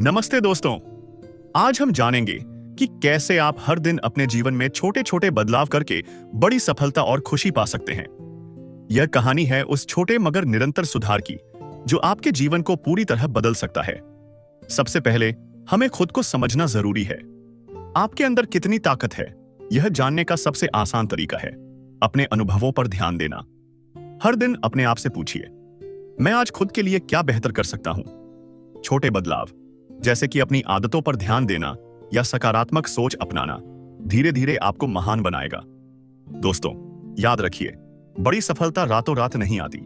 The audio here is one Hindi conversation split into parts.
नमस्ते दोस्तों। आज हम जानेंगे कि कैसे आप हर दिन अपने जीवन में छोटे छोटे बदलाव करके बड़ी सफलता और खुशी पा सकते हैं। यह कहानी है उस छोटे मगर निरंतर सुधार की जो आपके जीवन को पूरी तरह बदल सकता है। सबसे पहले हमें खुद को समझना जरूरी है। आपके अंदर कितनी ताकत है, यह जानने का सबसे आसान तरीका है अपने अनुभवों पर ध्यान देना। हर दिन अपने आप से पूछिए, मैं आज खुद के लिए क्या बेहतर कर सकता हूं। छोटे बदलाव जैसे कि अपनी आदतों पर ध्यान देना या सकारात्मक सोच अपनाना धीरे धीरे आपको महान बनाएगा। दोस्तों, याद रखिए, बड़ी सफलता रातों रात नहीं आती।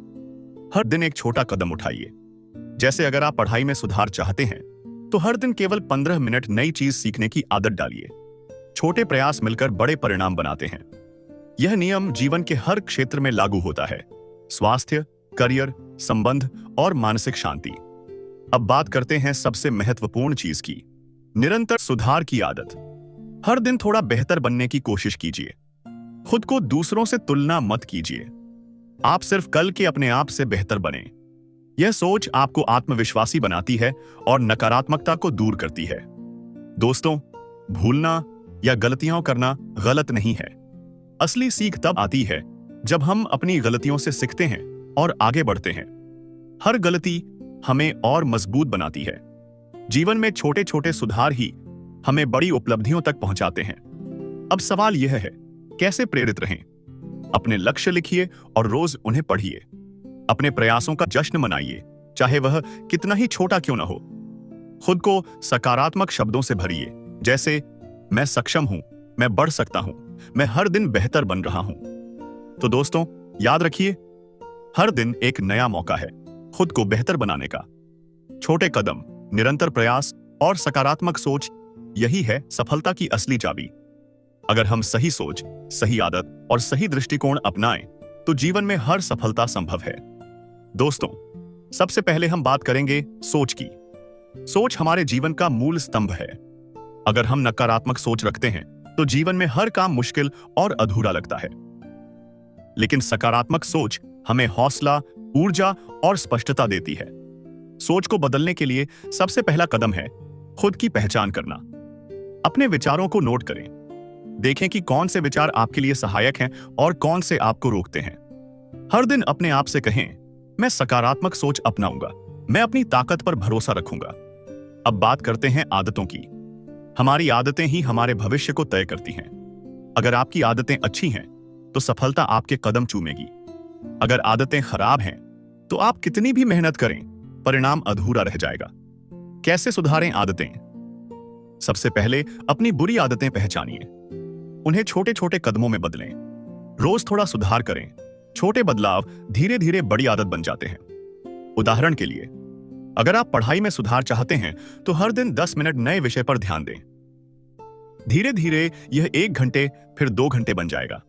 हर दिन एक छोटा कदम उठाइए। जैसे अगर आप पढ़ाई में सुधार चाहते हैं तो हर दिन केवल 15 मिनट नई चीज सीखने की आदत डालिए। छोटे प्रयास मिलकर बड़े परिणाम बनाते हैं। यह नियम जीवन के हर क्षेत्र में लागू होता है, स्वास्थ्य, करियर, संबंध और मानसिक शांति। अब बात करते हैं सबसे महत्वपूर्ण चीज की, निरंतर सुधार की आदत। हर दिन थोड़ा बेहतर बनने की कोशिश कीजिए। खुद को दूसरों से तुलना मत कीजिए। आप सिर्फ कल के अपने आप से बेहतर बने। यह सोच आपको आत्मविश्वासी बनाती है और नकारात्मकता को दूर करती है। दोस्तों, भूलना या गलतियां करना गलत नहीं है। असली सीख तब आती है जब हम अपनी गलतियों से सीखते हैं और आगे बढ़ते हैं। हर गलती हमें और मजबूत बनाती है। जीवन में छोटे छोटे सुधार ही हमें बड़ी उपलब्धियों तक पहुंचाते हैं। अब सवाल यह है, कैसे प्रेरित रहें? अपने लक्ष्य लिखिए और रोज उन्हें पढ़िए। अपने प्रयासों का जश्न मनाइए, चाहे वह कितना ही छोटा क्यों ना हो। खुद को सकारात्मक शब्दों से भरिए, जैसे मैं सक्षम हूं, मैं बढ़ सकता हूं, मैं हर दिन बेहतर बन रहा हूं। तो दोस्तों, याद रखिए, हर दिन एक नया मौका है खुद को बेहतर बनाने का। छोटे कदम, निरंतर प्रयास और सकारात्मक सोच, यही है सफलता की असली चाबी। अगर हम सही सोच, सही आदत और सही दृष्टिकोण अपनाएं तो जीवन में हर सफलता संभव है। दोस्तों, सबसे पहले हम बात करेंगे सोच की। सोच हमारे जीवन का मूल स्तंभ है। अगर हम नकारात्मक सोच रखते हैं तो जीवन में हर काम मुश्किल और अधूरा लगता है। लेकिन सकारात्मक सोच हमें हौसला, ऊर्जा और स्पष्टता देती है। सोच को बदलने के लिए सबसे पहला कदम है खुद की पहचान करना। अपने विचारों को नोट करें। देखें कि कौन से विचार आपके लिए सहायक हैं और कौन से आपको रोकते हैं। हर दिन अपने आप से कहें, मैं सकारात्मक सोच अपनाऊंगा, मैं अपनी ताकत पर भरोसा रखूंगा। अब बात करते हैं आदतों की। हमारी आदतें ही हमारे भविष्य को तय करती हैं। अगर आपकी आदतें अच्छी हैं तो सफलता आपके कदम चूमेगी। अगर आदतें खराब हैं तो आप कितनी भी मेहनत करें, परिणाम अधूरा रह जाएगा। कैसे सुधारें आदतें? सबसे पहले अपनी बुरी आदतें पहचानिए। उन्हें छोटे छोटे कदमों में बदलें। रोज थोड़ा सुधार करें। छोटे बदलाव धीरे धीरे बड़ी आदत बन जाते हैं। उदाहरण के लिए, अगर आप पढ़ाई में सुधार चाहते हैं तो हर दिन 10 मिनट नए विषय पर ध्यान दें। धीरे धीरे यह 1 घंटे, फिर 2 घंटे बन जाएगा।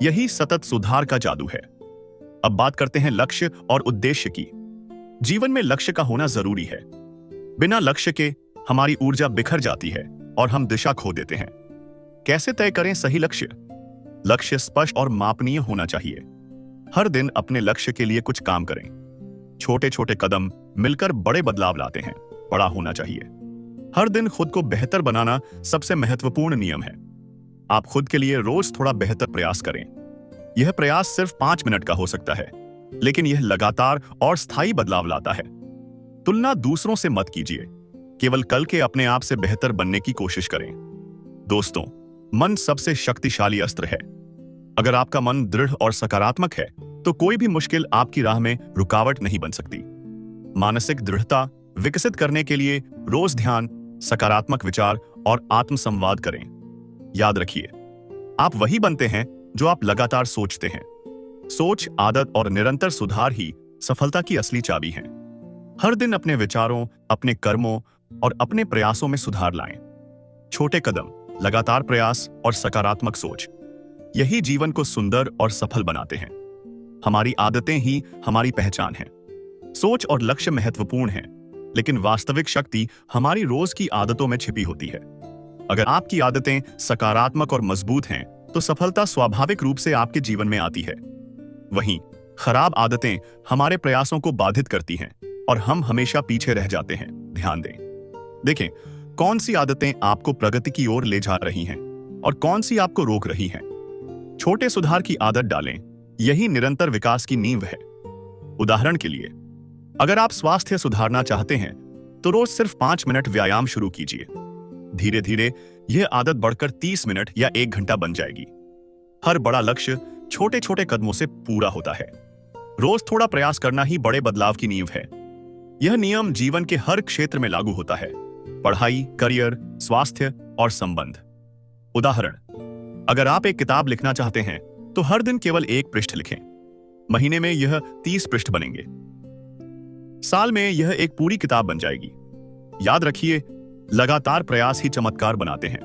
यही सतत सुधार का जादू है। अब बात करते हैं लक्ष्य और उद्देश्य की। जीवन में लक्ष्य का होना जरूरी है। बिना लक्ष्य के हमारी ऊर्जा बिखर जाती है और हम दिशा खो देते हैं। कैसे तय करें सही लक्ष्य? लक्ष्य स्पष्ट और मापनीय होना चाहिए। हर दिन अपने लक्ष्य के लिए कुछ काम करें। छोटे छोटे कदम मिलकर बड़े बदलाव लाते हैं। बड़ा होना चाहिए। हर दिन खुद को बेहतर बनाना सबसे महत्वपूर्ण नियम है। आप खुद के लिए रोज थोड़ा बेहतर प्रयास करें। यह प्रयास सिर्फ 5 मिनट का हो सकता है, लेकिन यह लगातार और स्थायी बदलाव लाता है। तुलना दूसरों से मत कीजिए, केवल कल के अपने आप से बेहतर बनने की कोशिश करें। दोस्तों, मन सबसे शक्तिशाली अस्त्र है। अगर आपका मन दृढ़ और सकारात्मक है तो कोई भी मुश्किल आपकी राह में रुकावट नहीं बन सकती। मानसिक दृढ़ता विकसित करने के लिए रोज ध्यान, सकारात्मक विचार और आत्मसंवाद करें। याद रखिए, आप वही बनते हैं जो आप लगातार सोचते हैं। सोच, आदत और निरंतर सुधार ही सफलता की असली चाबी है। हर दिन अपने विचारों, अपने कर्मों और अपने प्रयासों में सुधार लाएं। छोटे कदम, लगातार प्रयास और सकारात्मक सोच, यही जीवन को सुंदर और सफल बनाते हैं। हमारी आदतें ही हमारी पहचान है। सोच और लक्ष्य महत्वपूर्ण हैं, लेकिन वास्तविक शक्ति हमारी रोज की आदतों में छिपी होती है। अगर आपकी आदतें सकारात्मक और मजबूत हैं तो सफलता स्वाभाविक रूप से आपके जीवन में आती है। वहीं खराब आदतें हमारे प्रयासों को बाधित करती हैं और हम हमेशा पीछे रह जाते हैं। ध्यान दें, देखें कौन सी आदतें आपको प्रगति की ओर ले जा रही हैं और कौन सी आपको रोक रही हैं। छोटे सुधार की आदत डालें, यही निरंतर विकास की नींव है। उदाहरण के लिए, अगर आप स्वास्थ्य सुधारना चाहते हैं तो रोज सिर्फ 5 मिनट व्यायाम शुरू कीजिए। धीरे धीरे यह आदत बढ़कर 30 मिनट या 1 घंटा बन जाएगी। हर बड़ा लक्ष्य छोटे छोटे कदमों से पूरा होता है। रोज थोड़ा प्रयास करना ही बड़े बदलाव की नींव है। यह नियम जीवन के हर क्षेत्र में लागू होता है, पढ़ाई, करियर, स्वास्थ्य और संबंध। उदाहरण, अगर आप एक किताब लिखना चाहते हैं तो हर दिन केवल 1 पृष्ठ लिखें। महीने में यह 30 पृष्ठ बनेंगे। साल में यह एक पूरी किताब बन जाएगी। याद रखिए, लगातार प्रयास ही चमत्कार बनाते हैं।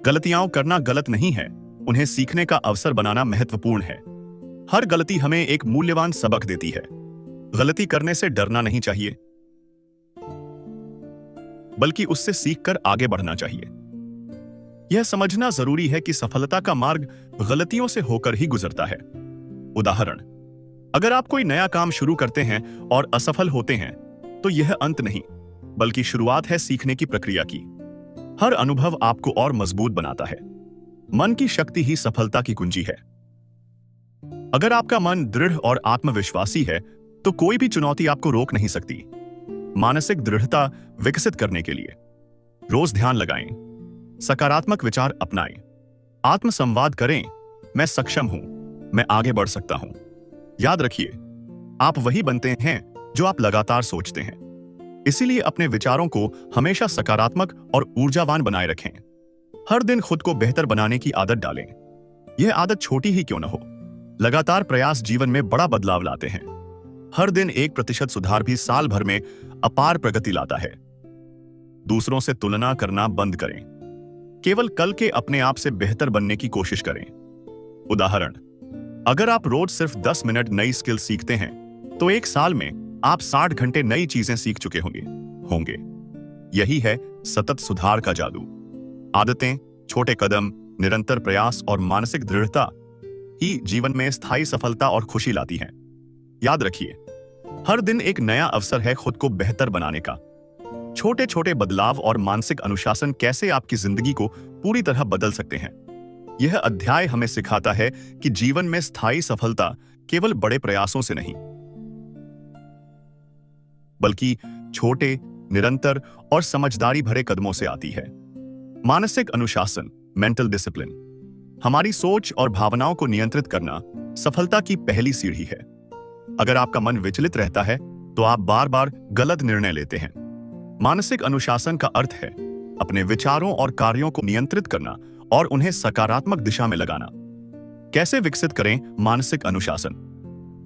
गलतियां करना गलत नहीं है, उन्हें सीखने का अवसर बनाना महत्वपूर्ण है। हर गलती हमें एक मूल्यवान सबक देती है। गलती करने से डरना नहीं चाहिए, बल्कि उससे सीखकर आगे बढ़ना चाहिए। यह समझना जरूरी है कि सफलता का मार्ग गलतियों से होकर ही गुजरता है। उदाहरण, अगर आप कोई नया काम शुरू करते हैं और असफल होते हैं तो यह अंत नहीं, बल्कि शुरुआत है सीखने की प्रक्रिया की। हर अनुभव आपको और मजबूत बनाता है। मन की शक्ति ही सफलता की कुंजी है। अगर आपका मन दृढ़ और आत्मविश्वासी है तो कोई भी चुनौती आपको रोक नहीं सकती। मानसिक दृढ़ता विकसित करने के लिए रोज ध्यान लगाएं, सकारात्मक विचार अपनाएं, आत्मसंवाद करें, मैं सक्षम हूं, मैं आगे बढ़ सकता हूं। याद रखिए, आप वही बनते हैं जो आप लगातार सोचते हैं। इसीलिए अपने विचारों को हमेशा सकारात्मक और ऊर्जावान बनाए रखें। हर दिन खुद को बेहतर बनाने की आदत डालें। यह आदत छोटी ही क्यों न हो, लगातार प्रयास जीवन में बड़ा बदलाव लाते हैं। हर दिन 1% सुधार भी साल भर में अपार प्रगति लाता है। दूसरों से तुलना करना बंद करें। केवल कल के अपने आप से बेहतर बनने की कोशिश करें। उदाहरण, अगर आप रोज सिर्फ 10 मिनट नई स्किल सीखते हैं तो 1 साल में आप 60 घंटे नई चीजें सीख चुके होंगे। यही है सतत सुधार का जादू। आदतें, छोटे कदम, निरंतर प्रयास और मानसिक दृढ़ता ही जीवन में स्थायी सफलता और खुशी लाती हैं। याद रखिए, हर दिन एक नया अवसर है खुद को बेहतर बनाने का। छोटे छोटे बदलाव और मानसिक अनुशासन कैसे आपकी जिंदगी को पूरी तरह बदल सकते हैं। यह अध्याय हमें सिखाता है कि जीवन में स्थायी सफलता केवल बड़े प्रयासों से नहीं, बल्कि छोटे, निरंतर और समझदारी भरे कदमों से आती है। मानसिक अनुशासन, मेंटल डिसिप्लिन, हमारी सोच और भावनाओं को नियंत्रित करना सफलता की पहली सीढ़ी है। अगर आपका मन विचलित रहता है तो आप बार बार गलत निर्णय लेते हैं। मानसिक अनुशासन का अर्थ है अपने विचारों और कार्यों को नियंत्रित करना और उन्हें सकारात्मक दिशा में लगाना। कैसे विकसित करें मानसिक अनुशासन?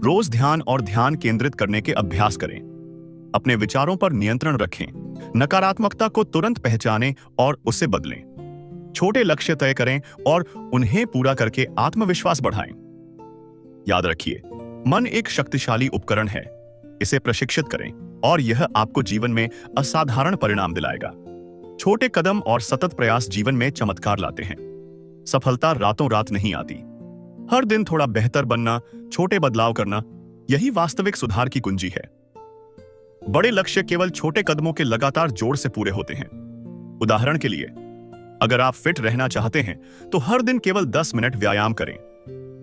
रोज ध्यान और ध्यान केंद्रित करने के अभ्यास करें। अपने विचारों पर नियंत्रण रखें, नकारात्मकता को तुरंत पहचानें और उसे बदलें। छोटे लक्ष्य तय करें और उन्हें पूरा करके आत्मविश्वास बढ़ाएं। याद रखिए, मन एक शक्तिशाली उपकरण है, इसे प्रशिक्षित करें और यह आपको जीवन में असाधारण परिणाम दिलाएगा। छोटे कदम और सतत प्रयास जीवन में चमत्कार लाते हैं। सफलता रातों रात नहीं आती। हर दिन थोड़ा बेहतर बनना, छोटे बदलाव करना, यही वास्तविक सुधार की कुंजी है। बड़े लक्ष्य केवल छोटे कदमों के लगातार जोड़ से पूरे होते हैं। उदाहरण के लिए, अगर आप फिट रहना चाहते हैं तो हर दिन केवल 10 मिनट व्यायाम करें।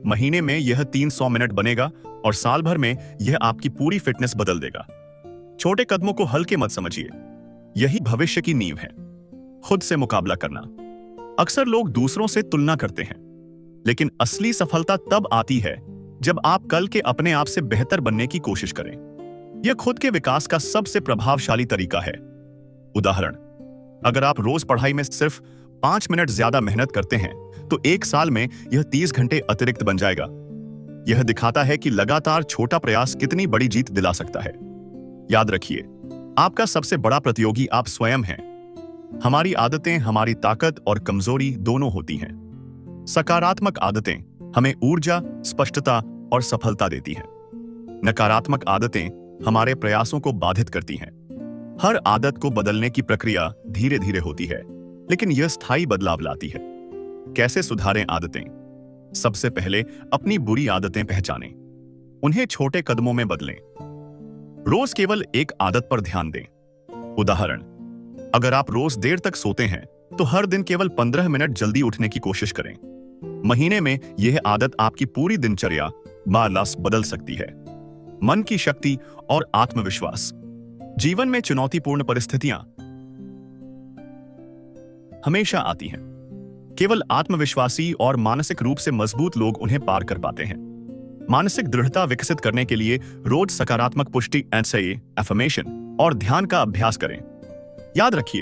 महीने में यह 300 मिनट बनेगा और साल भर में यह आपकी पूरी फिटनेस बदल देगा। छोटे कदमों को हल्के मत समझिए, यही भविष्य की नींव है। खुद से मुकाबला करना। अक्सर लोग दूसरों से तुलना करते हैं, लेकिन असली सफलता तब आती है जब आप कल के अपने आप से बेहतर बनने की कोशिश करें। यह खुद के विकास का सबसे प्रभावशाली तरीका है। उदाहरण, अगर आप रोज पढ़ाई में सिर्फ 5 मिनट ज्यादा मेहनत करते हैं तो 1 साल में यह 30 घंटे अतिरिक्त बन जाएगा। यह दिखाता है कि लगातार छोटा प्रयास कितनी बड़ी जीत दिला सकता है। याद रखिए, आपका सबसे बड़ा प्रतियोगी आप स्वयं हैं। हमारी आदतें हमारी ताकत और कमजोरी दोनों होती हैं। सकारात्मक आदतें हमें ऊर्जा, स्पष्टता और सफलता देती हैं। नकारात्मक आदतें हमारे प्रयासों को बाधित करती हैं। हर आदत को बदलने की प्रक्रिया धीरे धीरे होती है, लेकिन यह स्थायी बदलाव लाती है। कैसे सुधारें आदतें? सबसे पहले अपनी बुरी आदतें पहचानें, उन्हें छोटे कदमों में बदलें। रोज केवल एक आदत पर ध्यान दें। उदाहरण, अगर आप रोज देर तक सोते हैं तो हर दिन केवल 15 मिनट जल्दी उठने की कोशिश करें। महीने में यह आदत आपकी पूरी दिनचर्या मार्लास बदल सकती है। मन की शक्ति और आत्मविश्वास। जीवन में चुनौतीपूर्ण परिस्थितियां हमेशा आती हैं। केवल आत्मविश्वासी और मानसिक रूप से मजबूत लोग उन्हें पार कर पाते हैं। मानसिक दृढ़ता विकसित करने के लिए रोज सकारात्मक पुष्टि एफर्मेशन और ध्यान का अभ्यास करें। याद रखिए,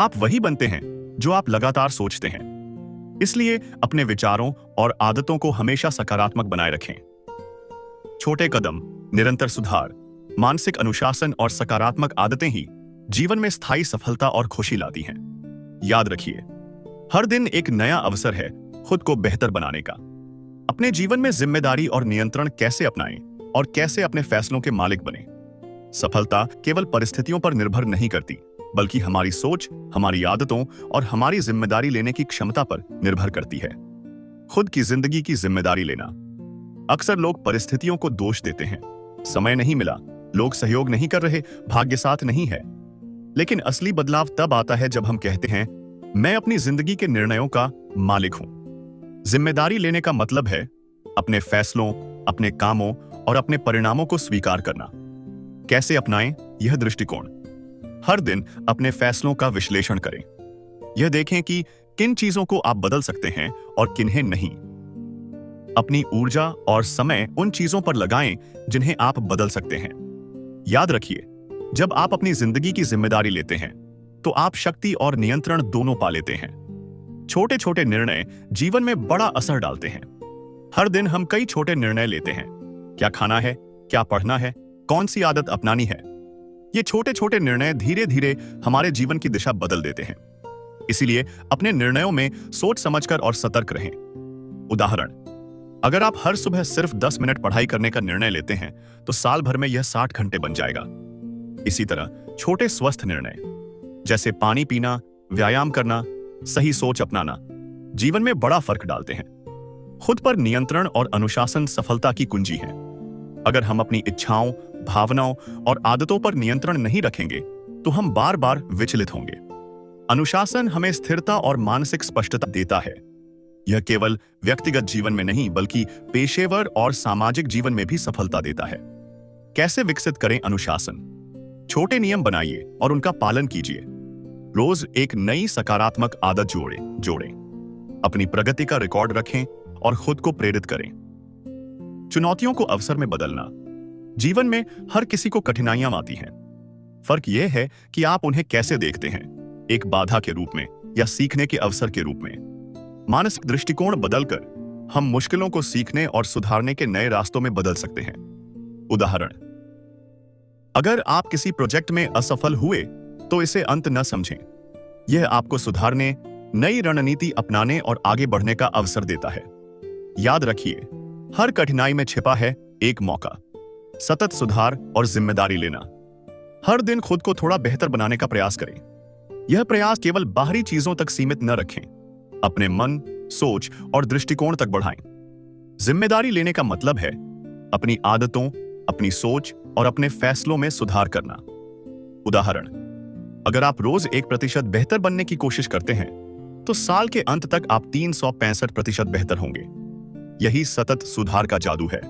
आप वही बनते हैं जो आप लगातार सोचते हैं। इसलिए अपने विचारों और आदतों को हमेशा सकारात्मक बनाए रखें। छोटे कदम, निरंतर सुधार, मानसिक अनुशासन और सकारात्मक आदतें ही जीवन में स्थायी सफलता और खुशी लाती हैं। याद रखिए, हर दिन एक नया अवसर है खुद को बेहतर बनाने का। अपने जीवन में जिम्मेदारी और नियंत्रण कैसे अपनाएं और कैसे अपने फैसलों के मालिक बनें। सफलता केवल परिस्थितियों पर निर्भर नहीं करती, बल्कि हमारी सोच, हमारी आदतों और हमारी जिम्मेदारी लेने की क्षमता पर निर्भर करती है। खुद की जिंदगी की जिम्मेदारी लेना। अक्सर लोग परिस्थितियों को दोष देते हैं। समय नहीं मिला, लोग सहयोग नहीं कर रहे, भाग्य साथ नहीं है। लेकिन असली बदलाव तब आता है जब हम कहते हैं, मैं अपनी जिंदगी के निर्णयों का मालिक हूं। जिम्मेदारी लेने का मतलब है अपने फैसलों, अपने कामों और अपने परिणामों को स्वीकार करना। कैसे अपनाएं यह दृष्टिकोण? हर दिन अपने फैसलों का विश्लेषण करें। यह देखें कि किन चीजों को आप बदल सकते हैं और किन्हें नहीं। अपनी ऊर्जा और समय उन चीजों पर लगाएं जिन्हें आप बदल सकते हैं। याद रखिए, जब आप अपनी जिंदगी की जिम्मेदारी लेते हैं तो आप शक्ति और नियंत्रण दोनों पा लेते हैं। छोटे छोटे निर्णय जीवन में बड़ा असर डालते हैं। हर दिन हम कई छोटे निर्णय लेते हैं। क्या खाना है, क्या पढ़ना है, कौन सी आदत अपनानी है। ये छोटे छोटे निर्णय धीरे धीरे हमारे जीवन की दिशा बदल देते हैं। इसीलिए अपने निर्णयों में सोच समझकर और सतर्क रहें। उदाहरण, अगर आप हर सुबह सिर्फ 10 मिनट पढ़ाई करने का निर्णय लेते हैं तो साल भर में यह 60 घंटे बन जाएगा। इसी तरह छोटे स्वस्थ निर्णय जैसे पानी पीना, व्यायाम करना, सही सोच अपनाना जीवन में बड़ा फर्क डालते हैं। खुद पर नियंत्रण और अनुशासन सफलता की कुंजी है। अगर हम अपनी इच्छाओं, भावनाओं और आदतों पर नियंत्रण नहीं रखेंगे तो हम बार बार विचलित होंगे। अनुशासन हमें स्थिरता और मानसिक स्पष्टता देता है। यह केवल व्यक्तिगत जीवन में नहीं बल्कि पेशेवर और सामाजिक जीवन में भी सफलता देता है। कैसे विकसित करें अनुशासन? छोटे नियम बनाइए और उनका पालन कीजिए। रोज एक नई सकारात्मक आदत जोड़ें। अपनी प्रगति का रिकॉर्ड रखें और खुद को प्रेरित करें। चुनौतियों को अवसर में बदलना। जीवन में हर किसी को कठिनाइयां आती हैं। फर्क यह है कि आप उन्हें कैसे देखते हैं, एक बाधा के रूप में या सीखने के अवसर के रूप में। मानसिक दृष्टिकोण बदलकर हम मुश्किलों को सीखने और सुधारने के नए रास्तों में बदल सकते हैं। उदाहरण, अगर आप किसी प्रोजेक्ट में असफल हुए तो इसे अंत न समझें। यह आपको सुधारने, नई रणनीति अपनाने और आगे बढ़ने का अवसर देता है। याद रखिए, हर कठिनाई में छिपा है एक मौका। सतत सुधार और जिम्मेदारी लेना। हर दिन खुद को थोड़ा बेहतर बनाने का प्रयास करें। यह प्रयास केवल बाहरी चीजों तक सीमित न रखें, अपने मन, सोच और दृष्टिकोण तक बढ़ाएं। जिम्मेदारी लेने का मतलब है अपनी आदतों, अपनी सोच और अपने फैसलों में सुधार करना। उदाहरण, अगर आप रोज 1% बेहतर बनने की कोशिश करते हैं तो साल के अंत तक आप 365% बेहतर होंगे। यही सतत सुधार का जादू है।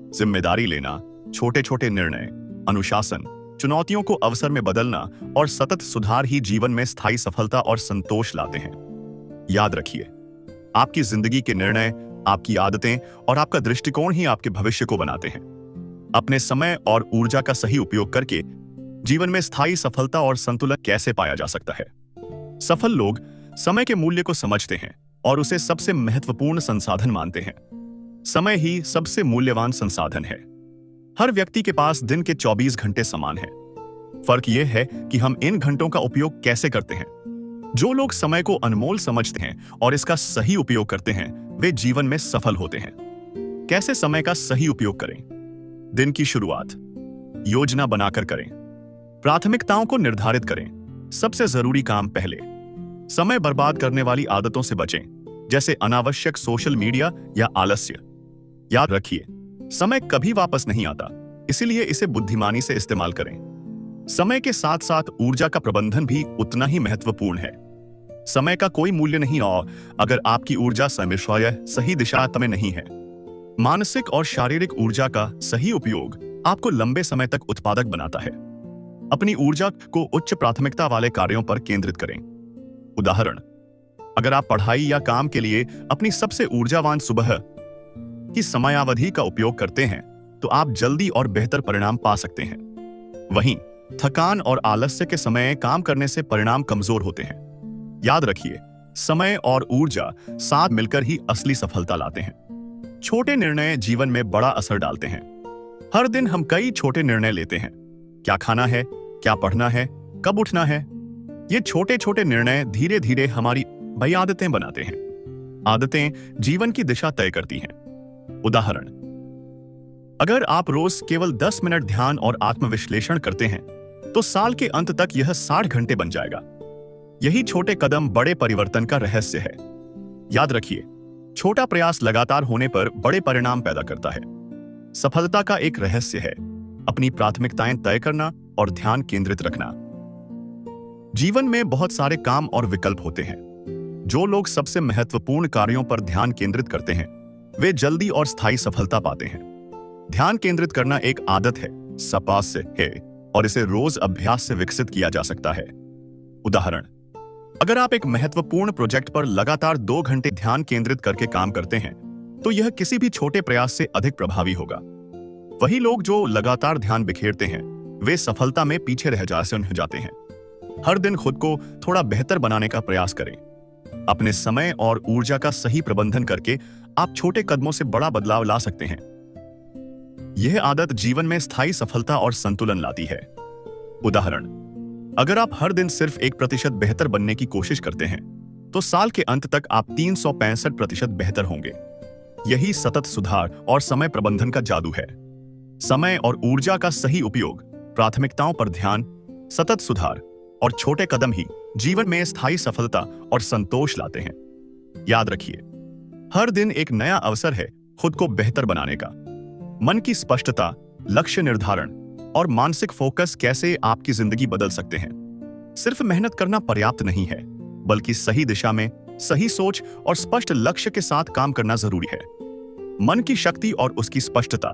जिम्मेदारी लेना, छोटे छोटे निर्णय, अनुशासन, चुनौतियों को अवसर में बदलना और सतत सुधार ही जीवन में स्थायी सफलता और संतोष लाते हैं। याद रखिए, आपकी जिंदगी के निर्णय, आपकी आदतें और आपका दृष्टिकोण ही आपके भविष्य को बनाते हैं। अपने समय और ऊर्जा का सही उपयोग करके जीवन में स्थायी सफलता और संतुलन कैसे पाया जा सकता है? सफल लोग समय के मूल्य को समझते हैं और उसे सबसे महत्वपूर्ण संसाधन मानते हैं। समय ही सबसे मूल्यवान संसाधन है। हर व्यक्ति के पास दिन के 24 घंटे समान हैं। फर्क यह है कि हम इन घंटों का उपयोग कैसे करते हैं। जो लोग समय को अनमोल समझते हैं और इसका सही उपयोग करते हैं, वे जीवन में सफल होते हैं। कैसे समय का सही उपयोग करें? दिन की शुरुआत योजना बनाकर करें। प्राथमिकताओं को निर्धारित करें। सबसे जरूरी काम पहले। समय बर्बाद करने वाली आदतों से बचें, जैसे अनावश्यक सोशल मीडिया या आलस्य। याद रखिए, समय कभी वापस नहीं आता, इसीलिए इसे बुद्धिमानी से इस्तेमाल करें। समय के साथ साथ ऊर्जा का प्रबंधन भी उतना ही महत्वपूर्ण है। समय का कोई मूल्य नहीं और अगर आपकी ऊर्जा समय सही दिशा में नहीं है। मानसिक और शारीरिक ऊर्जा का सही उपयोग आपको लंबे समय तक उत्पादक बनाता है। अपनी ऊर्जा को उच्च प्राथमिकता वाले कार्यों पर केंद्रित करें। उदाहरण, अगर आप पढ़ाई या काम के लिए अपनी सबसे ऊर्जावान सुबह की समयावधि का उपयोग करते हैं तो आप जल्दी और बेहतर परिणाम पा सकते हैं। वहीं थकान और आलस्य के समय काम करने से परिणाम कमजोर होते हैं। याद रखिए, समय और ऊर्जा साथ मिलकर ही असली सफलता लाते हैं। छोटे निर्णय जीवन में बड़ा असर डालते हैं। हर दिन हम कई छोटे निर्णय लेते हैं। क्या खाना है, क्या पढ़ना है, कब उठना है। ये छोटे छोटे निर्णय धीरे धीरे हमारी बड़ी आदतें बनाते हैं। आदतें जीवन की दिशा तय करती हैं। उदाहरण, अगर आप रोज केवल 10 मिनट ध्यान और आत्मविश्लेषण करते हैं तो साल के अंत तक यह 60 घंटे बन जाएगा। यही छोटे कदम बड़े परिवर्तन का रहस्य है। याद रखिए, छोटा प्रयास लगातार होने पर बड़े परिणाम पैदा करता है। सफलता का एक रहस्य है अपनी प्राथमिकताएं तय करना और ध्यान केंद्रित रखना। जीवन में बहुत सारे काम और विकल्प होते हैं। जो लोग सबसे महत्वपूर्ण कार्यों पर ध्यान केंद्रित करते हैं वे जल्दी और स्थायी सफलता पाते हैं। ध्यान केंद्रित करना एक आदत है, सपास से है और इसे रोज अभ्यास से विकसित किया जा सकता है। उदाहरण, अगर आप एक महत्वपूर्ण प्रोजेक्ट पर लगातार 2 घंटे ध्यान केंद्रित करके काम करते हैं तो यह किसी भी छोटे प्रयास से अधिक प्रभावी होगा। वही लोग जो लगातार ध्यान बिखेरते हैं वे सफलता में पीछे रह जाते हैं। हर दिन खुद को थोड़ा बेहतर बनाने का प्रयास करें। अपने समय और ऊर्जा का सही प्रबंधन करके आप छोटे कदमों से बड़ा बदलाव ला सकते हैं। यह आदत जीवन में स्थायी सफलता और संतुलन लाती है। उदाहरण, अगर आप हर दिन सिर्फ 1% बेहतर बनने की कोशिश करते हैं तो साल के अंत तक आप 365% बेहतर होंगे। यही सतत सुधार और समय प्रबंधन का जादू है। समय और ऊर्जा का सही उपयोग, प्राथमिकताओं पर ध्यान, सतत सुधार और छोटे कदम ही जीवन में स्थायी सफलता और संतोष लाते हैं। याद रखिए, हर दिन एक नया अवसर है खुद को बेहतर बनाने का। मन की स्पष्टता, लक्ष्य निर्धारण और मानसिक फोकस कैसे आपकी जिंदगी बदल सकते हैं। सिर्फ मेहनत करना पर्याप्त नहीं है, बल्कि सही दिशा में सही सोच और स्पष्ट लक्ष्य के साथ काम करना जरूरी है। मन की शक्ति और उसकी स्पष्टता।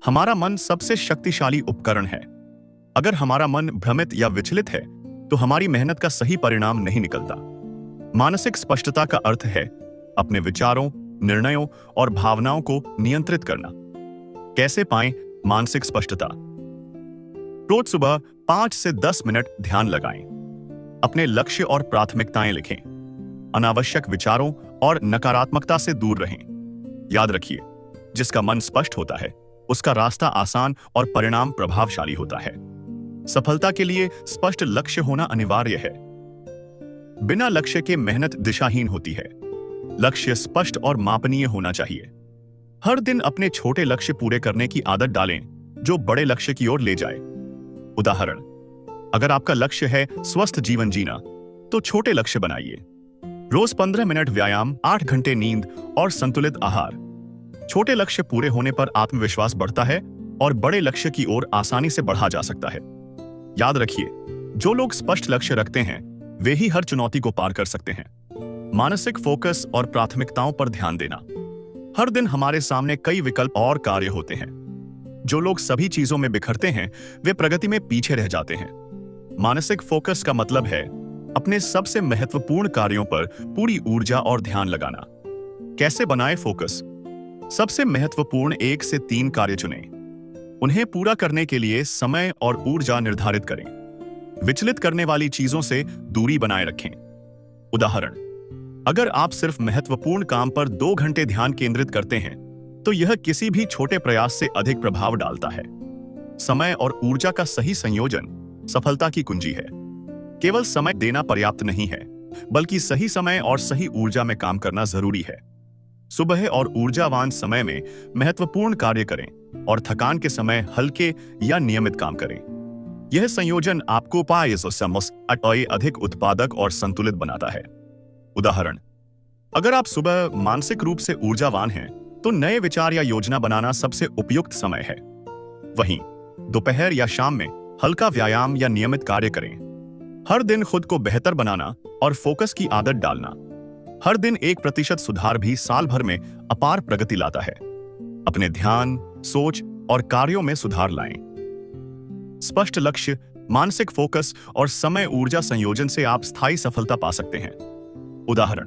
हमारा मन सबसे शक्तिशाली उपकरण है। अगर हमारा मन भ्रमित या विचलित है तो हमारी मेहनत का सही परिणाम नहीं निकलता। मानसिक स्पष्टता का अर्थ है अपने विचारों, निर्णयों और भावनाओं को नियंत्रित करना। कैसे पाएं मानसिक स्पष्टता? रोज सुबह 5 से 10 मिनट ध्यान लगाएं। अपने लक्ष्य और प्राथमिकताएं लिखें। अनावश्यक विचारों और नकारात्मकता से दूर रहें। याद रखिए, जिसका मन स्पष्ट होता है उसका रास्ता आसान और परिणाम प्रभावशाली होता है। सफलता के लिए स्पष्ट लक्ष्य होना अनिवार्य है। बिना लक्ष्य के मेहनत दिशाहीन होती है। लक्ष्य स्पष्ट और मापनीय होना चाहिए। हर दिन अपने छोटे लक्ष्य पूरे करने की आदत डालें जो बड़े लक्ष्य की ओर ले जाए। उदाहरण, अगर आपका लक्ष्य है स्वस्थ जीवन जीना तो छोटे लक्ष्य बनाइए। रोज 15 मिनट व्यायाम, 8 घंटे नींद और संतुलित आहार। छोटे लक्ष्य पूरे होने पर आत्मविश्वास बढ़ता है और बड़े लक्ष्य की ओर आसानी से बढ़ा जा सकता है। याद रखिए, जो लोग स्पष्ट लक्ष्य रखते हैं वे ही हर चुनौती को पार कर सकते हैं। मानसिक फोकस और प्राथमिकताओं पर ध्यान देना। हर दिन हमारे सामने कई विकल्प और कार्य होते हैं। जो लोग सभी चीजों में बिखरते हैं वे प्रगति में पीछे रह जाते हैं। मानसिक फोकस का मतलब है अपने सबसे महत्वपूर्ण कार्यों पर पूरी ऊर्जा और ध्यान लगाना। कैसे बनाएं फोकस? सबसे महत्वपूर्ण 1 से 3 कार्य चुनें। उन्हें पूरा करने के लिए समय और ऊर्जा निर्धारित करें। विचलित करने वाली चीजों से दूरी बनाए रखें। उदाहरण, अगर आप सिर्फ महत्वपूर्ण काम पर 2 घंटे ध्यान केंद्रित करते हैं तो यह किसी भी छोटे प्रयास से अधिक प्रभाव डालता है। समय और ऊर्जा का सही संयोजन सफलता की कुंजी है। केवल समय देना पर्याप्त नहीं है, बल्कि सही समय और सही ऊर्जा में काम करना जरूरी है। सुबह और ऊर्जावान समय में महत्वपूर्ण कार्य करें और थकान के समय हल्के या नियमित काम करें। यह संयोजन आपको अधिक उत्पादक और संतुलित बनाता है। उदाहरण, अगर आप सुबह मानसिक रूप से ऊर्जावान हैं तो नए विचार या योजना बनाना सबसे उपयुक्त समय है। वहीं दोपहर या शाम में हल्का व्यायाम या नियमित कार्य करें। हर दिन खुद को बेहतर बनाना और फोकस की आदत डालना। हर दिन 1% सुधार भी साल भर में अपार प्रगति लाता है। अपने ध्यान, सोच और कार्यों में सुधार लाएं। स्पष्ट लक्ष्य, मानसिक फोकस और समय ऊर्जा संयोजन से आप स्थायी सफलता पा सकते हैं। उदाहरण,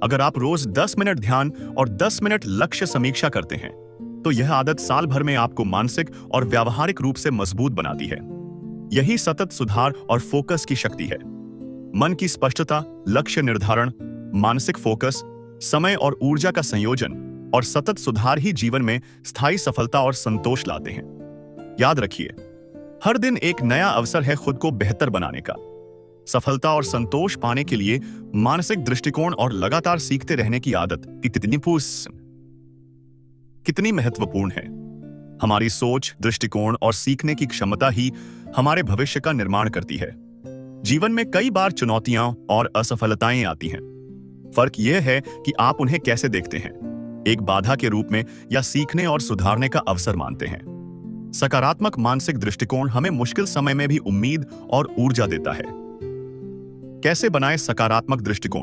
अगर आप रोज 10 मिनट ध्यान और 10 मिनट लक्ष्य समीक्षा करते हैं, तो यह आदत साल भर में आपको मानसिक और व्यावहारिक रूप से मजबूत बनाती है। यही सतत सुधार और फोकस की शक्ति है। मन की स्पष्टता, लक्ष्य निर्धारण, मानसिक फोकस, समय और ऊर्जा का संयोजन और सतत सुधार ही जीवन में स्थायी सफलता और संतोष लाते हैं। याद रखिए, हर दिन एक नया अवसर है खुद को बेहतर बनाने का। सफलता और संतोष पाने के लिए मानसिक दृष्टिकोण और लगातार सीखते रहने की आदत कितनी महत्वपूर्ण है। हमारी सोच, दृष्टिकोण और सीखने की क्षमता ही हमारे भविष्य का निर्माण करती है। जीवन में कई बार चुनौतियां और असफलताएं आती हैं। फर्क यह है कि आप उन्हें कैसे देखते हैं, एक बाधा के रूप में या सीखने और सुधारने का अवसर मानते हैं। सकारात्मक मानसिक दृष्टिकोण हमें मुश्किल समय में भी उम्मीद और ऊर्जा देता है। कैसे बनाएं सकारात्मक दृष्टिकोण?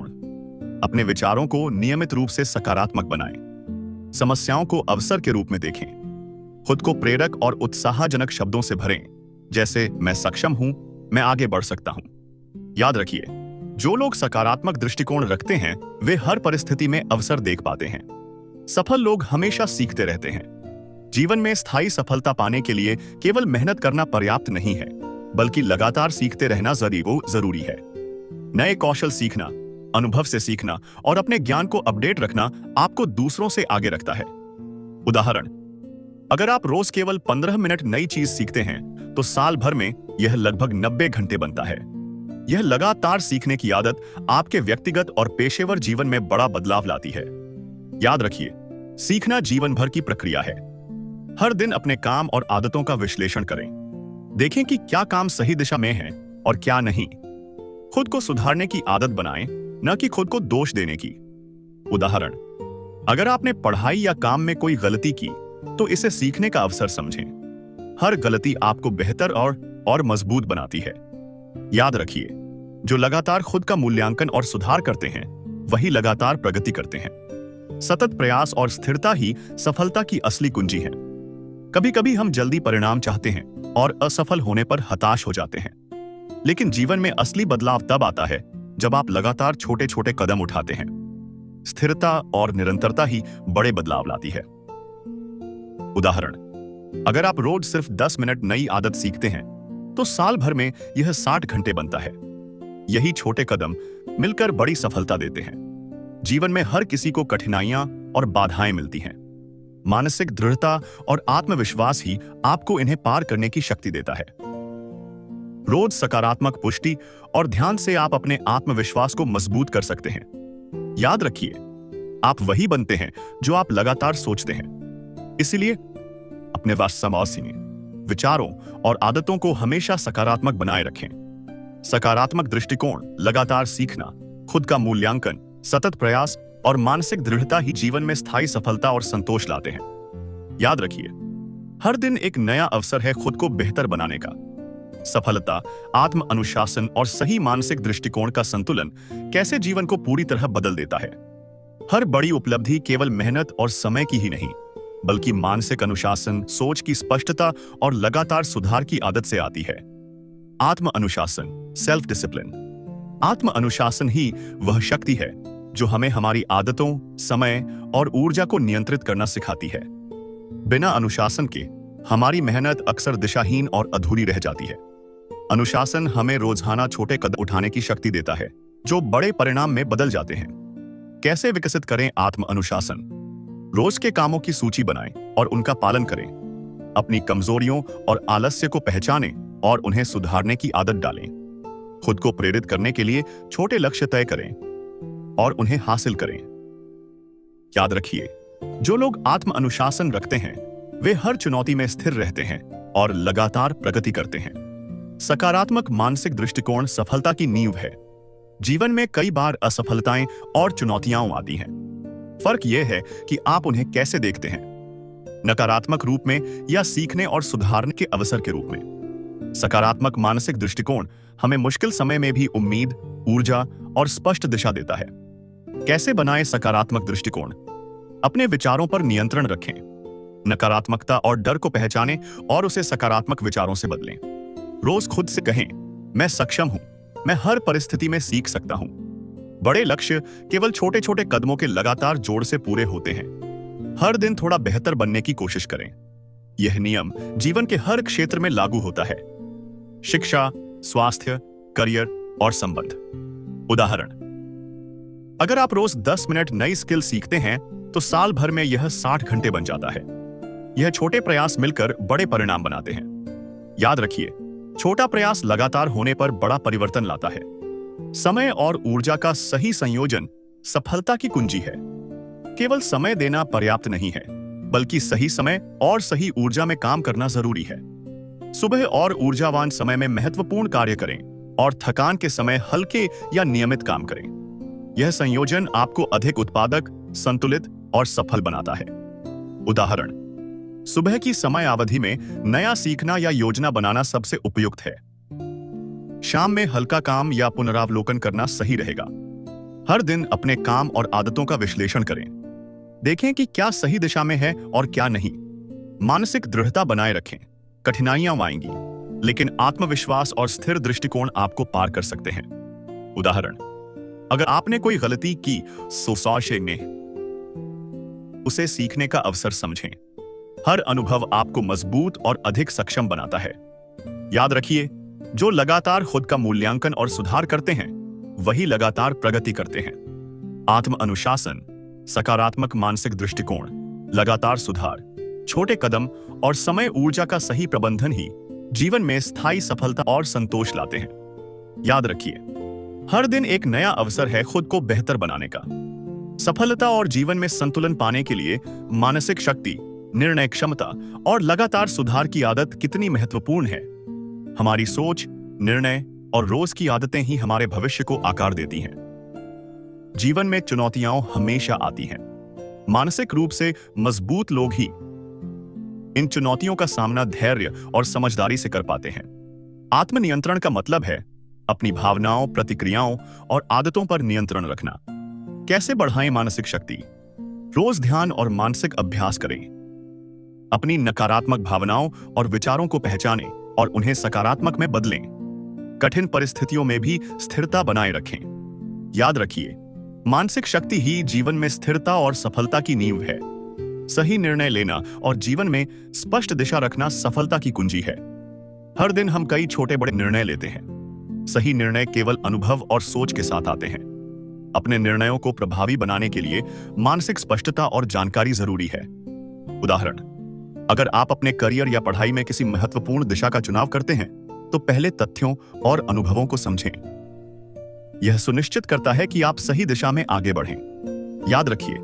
अपने विचारों को नियमित रूप से सकारात्मक बनाएं। समस्याओं को अवसर के रूप में देखें। खुद को प्रेरक और उत्साहजनक शब्दों से भरें, जैसे मैं सक्षम हूं, मैं आगे बढ़ सकता हूं। याद रखिए, जो लोग सकारात्मक दृष्टिकोण रखते हैं वे हर परिस्थिति में अवसर देख पाते हैं। सफल लोग हमेशा सीखते रहते हैं। जीवन में स्थायी सफलता पाने के लिए केवल मेहनत करना पर्याप्त नहीं है, बल्कि लगातार सीखते रहना जरूरी है। नए कौशल सीखना, अनुभव से सीखना और अपने ज्ञान को अपडेट रखना आपको दूसरों से आगे रखता है। उदाहरण, अगर आप रोज केवल 15 मिनट नई चीज सीखते हैं तो साल भर में यह लगभग 90 घंटे बनता है। यह लगातार सीखने की आदत आपके व्यक्तिगत और पेशेवर जीवन में बड़ा बदलाव लाती है। याद रखिए, सीखना जीवन भर की प्रक्रिया है। हर दिन अपने काम और आदतों का विश्लेषण करें। देखें कि क्या काम सही दिशा में है और क्या नहीं। खुद को सुधारने की आदत बनाएं, न कि खुद को दोष देने की। उदाहरण, अगर आपने पढ़ाई या काम में कोई गलती की तो इसे सीखने का अवसर समझें। हर गलती आपको बेहतर और मजबूत बनाती है। याद रखिए, जो लगातार खुद का मूल्यांकन और सुधार करते हैं वही लगातार प्रगति करते हैं। सतत प्रयास और स्थिरता ही सफलता की असली कुंजी है। कभी-कभी हम जल्दी परिणाम चाहते हैं और असफल होने पर हताश हो जाते हैं, लेकिन जीवन में असली बदलाव तब आता है जब आप लगातार छोटे-छोटे कदम उठाते हैं। स्थिरता और निरंतरता ही बड़े बदलाव लाती है। उदाहरण, अगर आप रोज सिर्फ 10 मिनट नई आदत सीखते हैं तो साल भर में यह 60 घंटे बनता है। यही छोटे कदम मिलकर बड़ी सफलता देते हैं। जीवन में हर किसी को कठिनाइयां और बाधाएं मिलती हैं। मानसिक दृढ़ता और आत्मविश्वास ही आपको इन्हें पार करने की शक्ति देता है। रोज सकारात्मक पुष्टि और ध्यान से आप अपने आत्मविश्वास को मजबूत कर सकते हैं। याद रखिए, आप वही बनते हैं जो आप लगातार सोचते हैं। इसलिए अपने विचारों और आदतों को हमेशा सकारात्मक बनाए रखें। सकारात्मक दृष्टिकोण, लगातार सीखना, खुद का मूल्यांकन, सतत प्रयास और मानसिक दृढ़ता ही जीवन में स्थायी सफलता और संतोष लाते हैं। याद रखिए, हर दिन एक नया अवसर है खुद को बेहतर बनाने का। सफलता, आत्म अनुशासन और सही मानसिक दृष्टिकोण का संतुलन कैसे जीवन को पूरी तरह बदल देता है। हर बड़ी उपलब्धि केवल मेहनत और समय की ही नहीं, बल्कि मानसिक अनुशासन, सोच की स्पष्टता और लगातार सुधार की आदत से आती है। आत्म अनुशासन, सेल्फ डिसिप्लिन। आत्म अनुशासन ही वह शक्ति है जो हमें हमारी आदतों, समय और ऊर्जा को नियंत्रित करना सिखाती है। बिना अनुशासन के हमारी मेहनत अक्सर दिशाहीन और अधूरी रह जाती है। अनुशासन हमें रोजाना छोटे कदम उठाने की शक्ति देता है जो बड़े परिणाम में बदल जाते हैं। कैसे विकसित करें आत्म अनुशासन? रोज के कामों की सूची बनाएं और उनका पालन करें। अपनी कमजोरियों और आलस्य को पहचानें और उन्हें सुधारने की आदत डालें। खुद को प्रेरित करने के लिए छोटे लक्ष्य तय करें और उन्हें हासिल करें। याद रखिए, जो लोग आत्म अनुशासन रखते हैं वे हर चुनौती में स्थिर रहते हैं और लगातार प्रगति करते हैं। सकारात्मक मानसिक दृष्टिकोण सफलता की नींव है। जीवन में कई बार असफलताएं और चुनौतियां आती हैं। फर्क यह है कि आप उन्हें कैसे देखते हैं, नकारात्मक रूप में या सीखने और सुधारने के अवसर के रूप में। सकारात्मक मानसिक दृष्टिकोण हमें मुश्किल समय में भी उम्मीद, ऊर्जा और स्पष्ट दिशा देता है। कैसे बनाएं सकारात्मक दृष्टिकोण? अपने विचारों पर नियंत्रण रखें। नकारात्मकता और डर को पहचानें और उसे सकारात्मक विचारों से बदलें। रोज खुद से कहें, मैं सक्षम हूं, मैं हर परिस्थिति में सीख सकता हूं। बड़े लक्ष्य केवल छोटे छोटे कदमों के लगातार जोड़ से पूरे होते हैं। हर दिन थोड़ा बेहतर बनने की कोशिश करें। यह नियम जीवन के हर क्षेत्र में लागू होता है। शिक्षा, स्वास्थ्य, करियर और संबंध। उदाहरण, अगर आप रोज 10 मिनट नई स्किल सीखते हैं तो साल भर में यह 60 घंटे बन जाता है। यह छोटे प्रयास मिलकर बड़े परिणाम बनाते हैं। याद रखिए, छोटा प्रयास लगातार होने पर बड़ा परिवर्तन लाता है। समय और ऊर्जा का सही संयोजन सफलता की कुंजी है। केवल समय देना पर्याप्त नहीं है, बल्कि सही समय और सही ऊर्जा में काम करना जरूरी है। सुबह और ऊर्जावान समय में महत्वपूर्ण कार्य करें और थकान के समय हल्के या नियमित काम करें। यह संयोजन आपको अधिक उत्पादक, संतुलित और सफल बनाता है। उदाहरण, सुबह की समय अवधि में नया सीखना या योजना बनाना सबसे उपयुक्त है। शाम में हल्का काम या पुनरावलोकन करना सही रहेगा। हर दिन अपने काम और आदतों का विश्लेषण करें। देखें कि क्या सही दिशा में है और क्या नहीं। मानसिक दृढ़ता बनाए रखें। कठिनाइयां आएंगी, लेकिन आत्मविश्वास और स्थिर दृष्टिकोण आपको पार कर सकते हैं। उदाहरण, अगर आपने कोई गलती की उसे सीखने का अवसर समझें। हर अनुभव आपको मजबूत और अधिक सक्षम बनाता है। याद रखिए, जो लगातार खुद का मूल्यांकन और सुधार करते हैं वही लगातार प्रगति करते हैं। आत्म अनुशासन, सकारात्मक मानसिक दृष्टिकोण, लगातार सुधार, छोटे कदम और समय ऊर्जा का सही प्रबंधन ही जीवन में स्थायी सफलता और संतोष लाते हैं। याद रखिए, हर दिन एक नया अवसर है खुद को बेहतर बनाने का। सफलता और जीवन में संतुलन पाने के लिए मानसिक शक्ति, निर्णय क्षमता और लगातार सुधार की आदत कितनी महत्वपूर्ण है। हमारी सोच, निर्णय और रोज की आदतें ही हमारे भविष्य को आकार देती हैं। जीवन में चुनौतियां हमेशा आती हैं। मानसिक रूप से मजबूत लोग ही इन चुनौतियों का सामना धैर्य और समझदारी से कर पाते हैं। आत्मनियंत्रण का मतलब है अपनी भावनाओं, प्रतिक्रियाओं और आदतों पर नियंत्रण रखना। कैसे बढ़ाएं मानसिक शक्ति? रोज ध्यान और मानसिक अभ्यास करें। अपनी नकारात्मक भावनाओं और विचारों को पहचानें और उन्हें सकारात्मक में बदलें। कठिन परिस्थितियों में भी स्थिरता बनाए रखें। याद रखिए, मानसिक शक्ति ही जीवन में स्थिरता और सफलता की नींव है। सही निर्णय लेना और जीवन में स्पष्ट दिशा रखना सफलता की कुंजी है। हर दिन हम कई छोटे बड़े निर्णय लेते हैं। सही निर्णय केवल अनुभव और सोच के साथ आते हैं। अपने निर्णयों को प्रभावी बनाने के लिए मानसिक स्पष्टता और जानकारी जरूरी है। उदाहरण, अगर आप अपने करियर या पढ़ाई में किसी महत्वपूर्ण दिशा का चुनाव करते हैं तो पहले तथ्यों और अनुभवों को समझें। यह सुनिश्चित करता है कि आप सही दिशा में आगे बढ़ें। याद रखिए,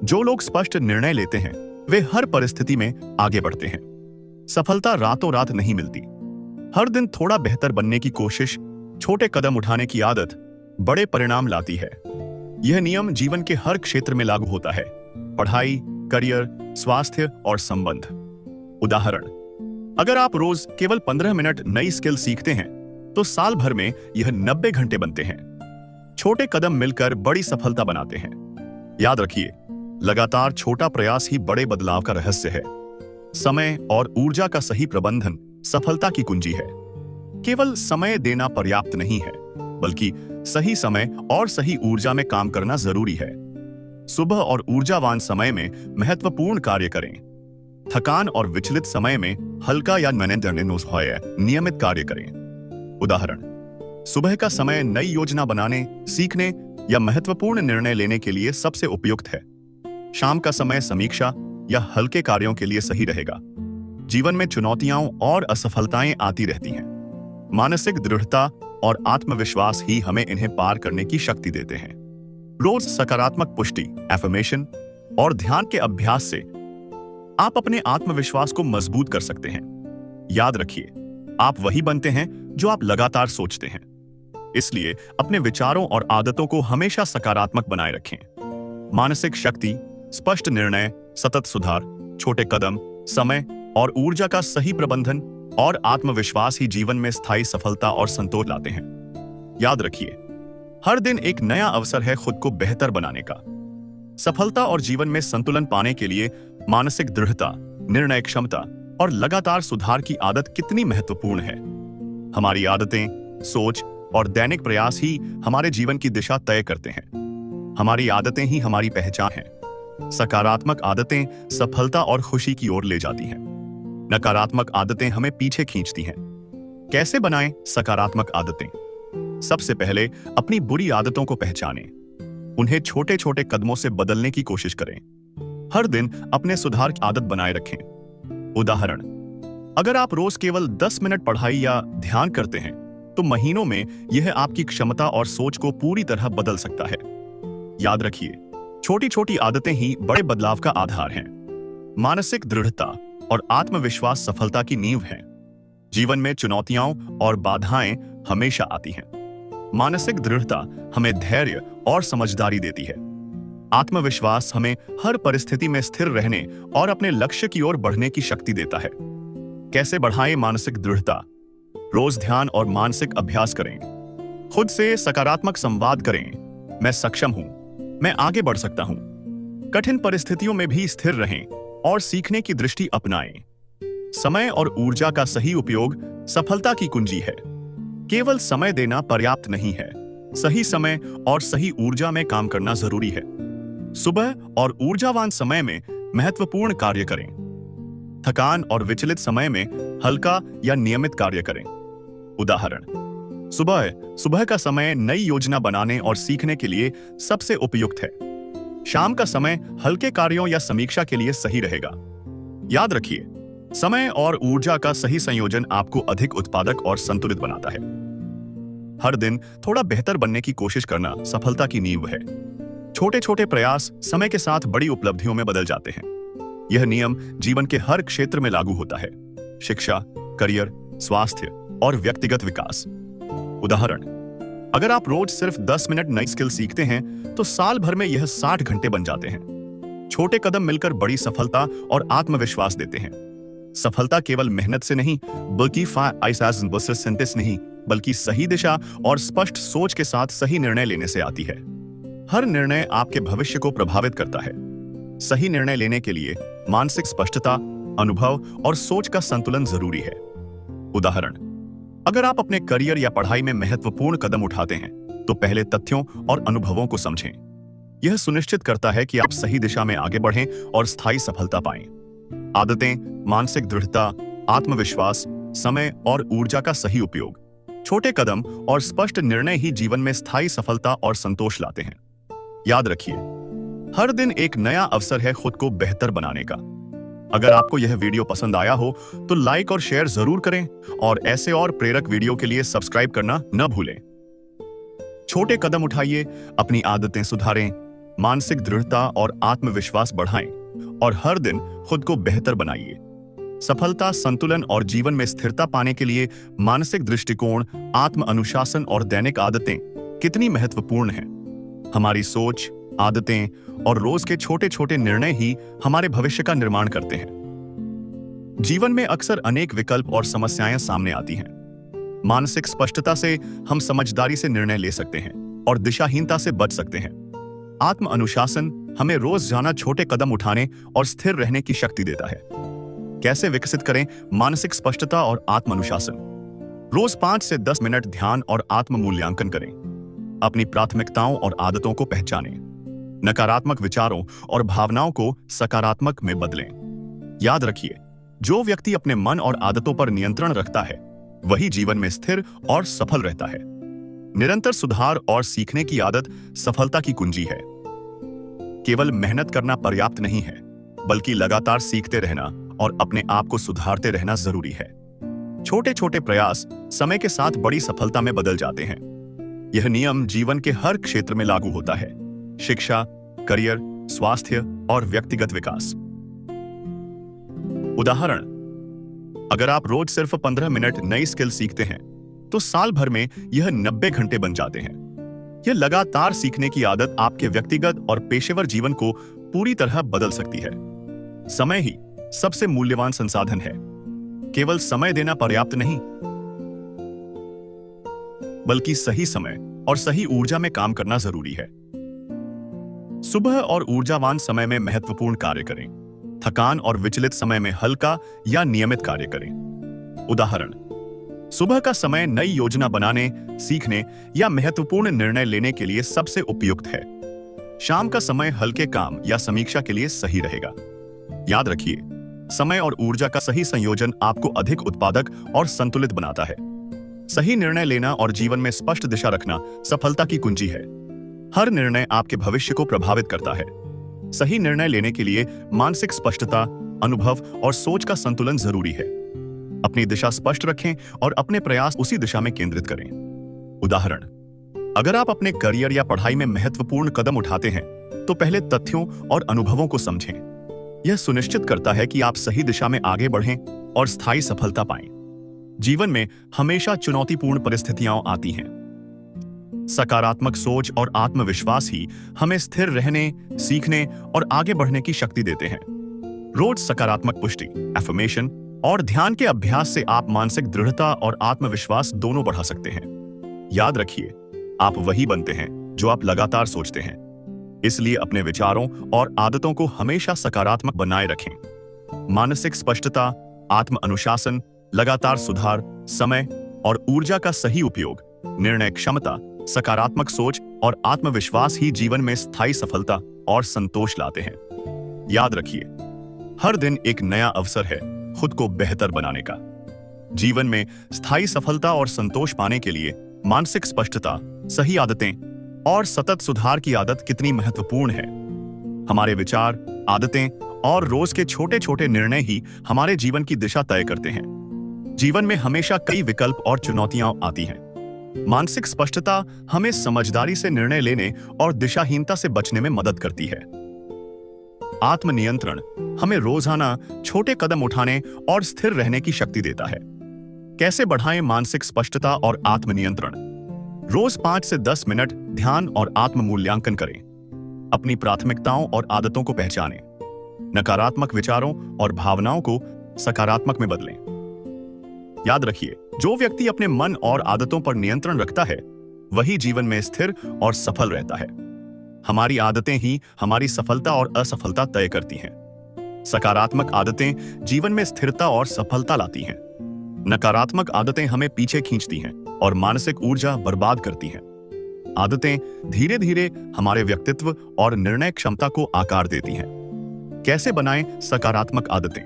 जो लोग स्पष्ट निर्णय लेते हैं वे हर परिस्थिति में आगे बढ़ते हैं। सफलता रातों रात नहीं मिलती। हर दिन थोड़ा बेहतर बनने की कोशिश, छोटे कदम उठाने की आदत बड़े परिणाम लाती है। यह नियम जीवन के हर क्षेत्र में लागू होता है। पढ़ाई, करियर, स्वास्थ्य और संबंध। उदाहरण, अगर आप रोज केवल 15 मिनट नई स्किल सीखते हैं तो साल भर में यह 90 घंटे बनते हैं। छोटे कदम मिलकर बड़ी सफलता बनाते हैं। याद रखिए, लगातार छोटा प्रयास ही बड़े बदलाव का रहस्य है। समय और ऊर्जा का सही प्रबंधन सफलता की कुंजी है। केवल समय देना पर्याप्त नहीं है, बल्कि सही समय और सही ऊर्जा में काम करना जरूरी है। सुबह और ऊर्जावान समय में महत्वपूर्ण कार्य करें। थकान और विचलित समय में हल्का या नियमित कार्य करें। उदाहरण, सुबह का समय नई योजना बनाने, सीखने या महत्वपूर्ण निर्णय लेने के लिए सबसे उपयुक्त है। शाम का समय समीक्षा या हल्के कार्यों के लिए सही रहेगा। जीवन में चुनौतियां और असफलताएं आती रहती हैं। मानसिक दृढ़ता और आत्मविश्वास ही हमें इन्हें पार करने की शक्ति देते हैं। रोज सकारात्मक पुष्टि, एफर्मेशन और ध्यान के अभ्यास से आप अपने आत्मविश्वास को मजबूत कर सकते हैं। याद रखिए, आप वही बनते हैं जो आप लगातार सोचते हैं। इसलिए अपने विचारों और आदतों को हमेशा सकारात्मक बनाए रखें। मानसिक शक्ति, स्पष्ट निर्णय, सतत सुधार, छोटे कदम, समय और ऊर्जा का सही प्रबंधन और आत्मविश्वास ही जीवन में स्थायी सफलता और संतोष लाते हैं। याद रखिए, हर दिन एक नया अवसर है खुद को बेहतर बनाने का। सफलता और जीवन में संतुलन पाने के लिए मानसिक दृढ़ता, निर्णय क्षमता और लगातार सुधार की आदत कितनी महत्वपूर्ण है। हमारी आदतें, सोच और दैनिक प्रयास ही हमारे जीवन की दिशा तय करते हैं। हमारी आदतें ही हमारी पहचान है। सकारात्मक आदतें सफलता और खुशी की ओर ले जाती हैं। नकारात्मक आदतें हमें पीछे खींचती हैं। कैसे बनाएं सकारात्मक आदतें? सबसे पहले अपनी बुरी आदतों को पहचानें। उन्हें छोटे छोटे कदमों से बदलने की कोशिश करें। हर दिन अपने सुधार की आदत बनाए रखें। उदाहरण, अगर आप रोज केवल 10 मिनट पढ़ाई या ध्यान करते हैं तो महीनों में यह आपकी क्षमता और सोच को पूरी तरह बदल सकता है। याद रखिए, छोटी छोटी आदतें ही बड़े बदलाव का आधार हैं। मानसिक दृढ़ता और आत्मविश्वास सफलता की नींव है। जीवन में चुनौतियां और बाधाएं हमेशा आती हैं। मानसिक दृढ़ता हमें धैर्य और समझदारी देती है। आत्मविश्वास हमें हर परिस्थिति में स्थिर रहने और अपने लक्ष्य की ओर बढ़ने की शक्ति देता है। कैसे बढ़ाएं मानसिक दृढ़ता? रोज ध्यान और मानसिक अभ्यास करें। खुद से सकारात्मक संवाद करें। मैं सक्षम हूं, मैं आगे बढ़ सकता हूं। कठिन परिस्थितियों में भी स्थिर रहें और सीखने की दृष्टि अपनाएं। समय और ऊर्जा का सही उपयोग सफलता की कुंजी है। केवल समय देना पर्याप्त नहीं है, सही समय और सही ऊर्जा में काम करना जरूरी है। सुबह और ऊर्जावान समय में महत्वपूर्ण कार्य करें। थकान और विचलित समय में हल्का या नियमित कार्य करें। उदाहरण, सुबह का समय नई योजना बनाने और सीखने के लिए सबसे उपयुक्त है। शाम का समय हल्के कार्यों या समीक्षा के लिए सही रहेगा। याद रखिए, समय और ऊर्जा का सही संयोजन आपको अधिक उत्पादक और संतुलित बनाता है। हर दिन थोड़ा बेहतर बनने की कोशिश करना सफलता की नींव है। छोटे छोटे प्रयास समय के साथ बड़ी उपलब्धियों में बदल जाते हैं। यह नियम जीवन के हर क्षेत्र में लागू होता है। शिक्षा, करियर, स्वास्थ्य और व्यक्तिगत विकास। उदाहरण, अगर आप रोज सिर्फ 10 मिनट नई स्किल सीखते हैं तो साल भर में यह 60 घंटे बन जाते हैं। छोटे कदम मिलकर बड़ी सफलता और आत्मविश्वास देते हैं। सफलता केवल मेहनत से नहीं बल्कि सही दिशा और स्पष्ट सोच के साथ सही निर्णय लेने से आती है। हर निर्णय आपके भविष्य को प्रभावित करता है। सही निर्णय लेने के लिए मानसिक स्पष्टता, अनुभव और सोच का संतुलन जरूरी है। उदाहरण, अगर आप अपने करियर या पढ़ाई में महत्वपूर्ण कदम उठाते हैं तो पहले तथ्यों और अनुभवों को समझें। यह सुनिश्चित करता है कि आप सही दिशा में आगे बढ़ें और स्थायी सफलता पाएं। आदतें, मानसिक दृढ़ता, आत्मविश्वास, समय और ऊर्जा का सही उपयोग, छोटे कदम और स्पष्ट निर्णय ही जीवन में स्थायी सफलता और संतोष लाते हैं। याद रखिए, हर दिन एक नया अवसर है खुद को बेहतर बनाने का। अगर आपको यह वीडियो पसंद आया हो तो लाइक और शेयर जरूर करें और ऐसे और प्रेरक वीडियो के लिए सब्सक्राइब करना न भूलें। छोटे कदम उठाइए, अपनी आदतें सुधारें, मानसिक दृढ़ता और आत्मविश्वास बढ़ाएं और हर दिन खुद को बेहतर बनाइए। सफलता, संतुलन और जीवन में स्थिरता पाने के लिए मानसिक दृष्टिकोण, आत्म अनुशासन और दैनिक आदतें कितनी महत्वपूर्ण हैं। हमारी सोच, आदतें और रोज के छोटे छोटे निर्णय ही हमारे भविष्य का निर्माण करते हैं। जीवन में अक्सर अनेक विकल्प और समस्याएं सामने आती हैं। मानसिक स्पष्टता से हम समझदारी से निर्णय ले सकते हैं और दिशाहीनता से बच सकते हैं। आत्म अनुशासन हमें रोज जाना छोटे कदम उठाने और स्थिर रहने की शक्ति देता है। कैसे विकसित करें मानसिक स्पष्टता और आत्म अनुशासन? रोज 5 से 10 मिनट ध्यान और आत्म मूल्यांकन करें। अपनी प्राथमिकताओं और आदतों को पहचानें। नकारात्मक विचारों और भावनाओं को सकारात्मक में बदलें। याद रखिए, जो व्यक्ति अपने मन और आदतों पर नियंत्रण रखता है वही जीवन में स्थिर और सफल रहता है। निरंतर सुधार और सीखने की आदत सफलता की कुंजी है। केवल मेहनत करना पर्याप्त नहीं है, बल्कि लगातार सीखते रहना और अपने आप को सुधारते रहना जरूरी है। छोटे छोटे प्रयास समय के साथ बड़ी सफलता में बदल जाते हैं। यह नियम जीवन के हर क्षेत्र में लागू होता है। शिक्षा, करियर, स्वास्थ्य और व्यक्तिगत विकास। उदाहरण, अगर आप रोज सिर्फ 15 मिनट नई स्किल सीखते हैं तो साल भर में यह 90 घंटे बन जाते हैं। यह लगातार सीखने की आदत आपके व्यक्तिगत और पेशेवर जीवन को पूरी तरह बदल सकती है। समय ही सबसे मूल्यवान संसाधन है। केवल समय देना पर्याप्त नहीं, बल्कि सही समय और सही ऊर्जा में काम करना जरूरी है। सुबह और ऊर्जावान समय में महत्वपूर्ण कार्य करें। थकान और विचलित समय में हल्का या नियमित कार्य करें। उदाहरण, सुबह का समय नई योजना बनाने, सीखने या महत्वपूर्ण निर्णय लेने के लिए सबसे उपयुक्त है। शाम का समय हल्के काम या समीक्षा के लिए सही रहेगा। याद रखिए, समय और ऊर्जा का सही संयोजन आपको अधिक उत्पादक और संतुलित बनाता है। सही निर्णय लेना और जीवन में स्पष्ट दिशा रखना सफलता की कुंजी है। हर निर्णय आपके भविष्य को प्रभावित करता है। सही निर्णय लेने के लिए मानसिक स्पष्टता, अनुभव और सोच का संतुलन जरूरी है। अपनी दिशा स्पष्ट रखें और अपने प्रयास उसी दिशा में केंद्रित करें। उदाहरण, अगर आप अपने करियर या पढ़ाई में महत्वपूर्ण कदम उठाते हैं, तो पहले तथ्यों और अनुभवों को समझें। यह सुनिश्चित करता है कि आप सही दिशा में आगे बढ़ें और स्थायी सफलता पाएं। जीवन में हमेशा चुनौतीपूर्ण परिस्थितियां आती हैं। सकारात्मक सोच और आत्मविश्वास ही हमें स्थिर रहने, सीखने और आगे बढ़ने की शक्ति देते हैं। रोज सकारात्मक पुष्टि, एफर्मेशन और ध्यान के अभ्यास से आप मानसिक दृढ़ता और आत्मविश्वास दोनों बढ़ा सकते हैं। याद रखिए, आप वही बनते हैं जो आप लगातार सोचते हैं। इसलिए अपने विचारों और आदतों को हमेशा सकारात्मक बनाए रखें। मानसिक स्पष्टता, आत्म अनुशासन, लगातार सुधार, समय और ऊर्जा का सही उपयोग, निर्णय क्षमता, सकारात्मक सोच और आत्मविश्वास ही जीवन में स्थायी सफलता और संतोष लाते हैं। याद रखिए, हर दिन एक नया अवसर है खुद को बेहतर बनाने का। जीवन में स्थायी सफलता और संतोष पाने के लिए मानसिक स्पष्टता, सही आदतें और सतत सुधार की आदत कितनी महत्वपूर्ण है। हमारे विचार, आदतें और रोज के छोटे छोटे निर्णय ही हमारे जीवन की दिशा तय करते हैं। जीवन में हमेशा कई विकल्प और चुनौतियां आती हैं। मानसिक स्पष्टता हमें समझदारी से निर्णय लेने और दिशाहीनता से बचने में मदद करती है। आत्मनियंत्रण हमें रोजाना छोटे कदम उठाने और स्थिर रहने की शक्ति देता है। कैसे बढ़ाएं मानसिक स्पष्टता और आत्मनियंत्रण? रोज 5 से 10 मिनट ध्यान और आत्म मूल्यांकन करें। अपनी प्राथमिकताओं और आदतों को पहचानें। नकारात्मक विचारों और भावनाओं को सकारात्मक में बदलें। याद रखिए, जो व्यक्ति अपने मन और आदतों पर नियंत्रण रखता है, वही जीवन में स्थिर और सफल रहता है। हमारी आदतें ही हमारी सफलता और असफलता तय करती हैं। सकारात्मक आदतें जीवन में स्थिरता और सफलता लाती हैं। नकारात्मक आदतें हमें पीछे खींचती हैं और मानसिक ऊर्जा बर्बाद करती हैं। आदतें धीरे धीरे हमारे व्यक्तित्व और निर्णय क्षमता को आकार देती हैं। कैसे बनाएं सकारात्मक आदतें?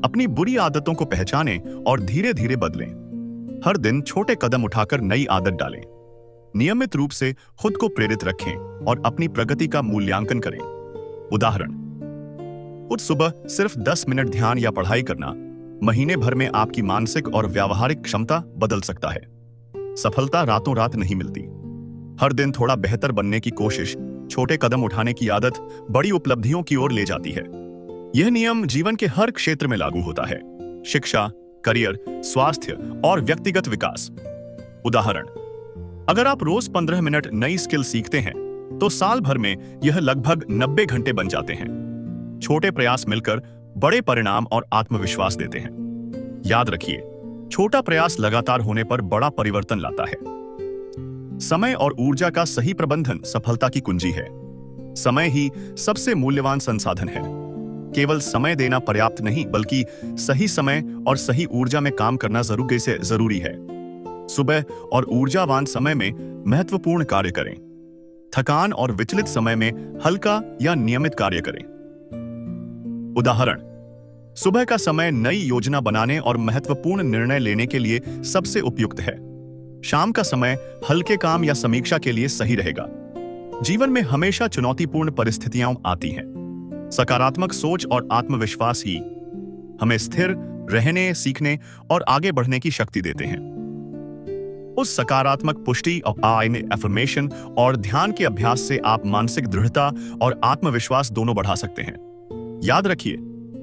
अपनी बुरी आदतों को पहचानें और धीरे धीरे बदलें। हर दिन छोटे कदम उठाकर नई आदत डालें। नियमित रूप से खुद को प्रेरित रखें और अपनी प्रगति का मूल्यांकन करें। उदाहरण, कुछ सुबह सिर्फ 10 मिनट ध्यान या पढ़ाई करना महीने भर में आपकी मानसिक और व्यावहारिक क्षमता बदल सकता है। सफलता रातों रात नहीं मिलती। हर दिन थोड़ा बेहतर बनने की कोशिश, छोटे कदम उठाने की आदत बड़ी उपलब्धियों की ओर ले जाती है। यह नियम जीवन के हर क्षेत्र में लागू होता है। शिक्षा, करियर, स्वास्थ्य और व्यक्तिगत विकास। उदाहरण, अगर आप रोज 15 मिनट नई स्किल सीखते हैं, तो साल भर में यह लगभग 90 घंटे बन जाते हैं। छोटे प्रयास मिलकर बड़े परिणाम और आत्मविश्वास देते हैं। याद रखिए, छोटा प्रयास लगातार होने पर बड़ा परिवर्तन लाता है। समय और ऊर्जा का सही प्रबंधन सफलता की कुंजी है। समय ही सबसे मूल्यवान संसाधन है। केवल समय देना पर्याप्त नहीं, बल्कि सही समय और सही ऊर्जा में काम करना जरूरी है। सुबह और ऊर्जावान समय में महत्वपूर्ण कार्य करें। थकान और विचलित समय में हल्का या नियमित कार्य करें। उदाहरण, सुबह का समय नई योजना बनाने और महत्वपूर्ण निर्णय लेने के लिए सबसे उपयुक्त है। शाम का समय हल्के काम या समीक्षा के लिए सही रहेगा। जीवन में हमेशा चुनौतीपूर्ण परिस्थितियां आती हैं। सकारात्मक सोच और आत्मविश्वास ही हमें स्थिर रहने, सीखने और आगे बढ़ने की शक्ति देते हैं। उस सकारात्मक पुष्टि और एफर्मेशन और ध्यान के अभ्यास से आप मानसिक दृढ़ता और आत्मविश्वास दोनों बढ़ा सकते हैं। याद रखिए,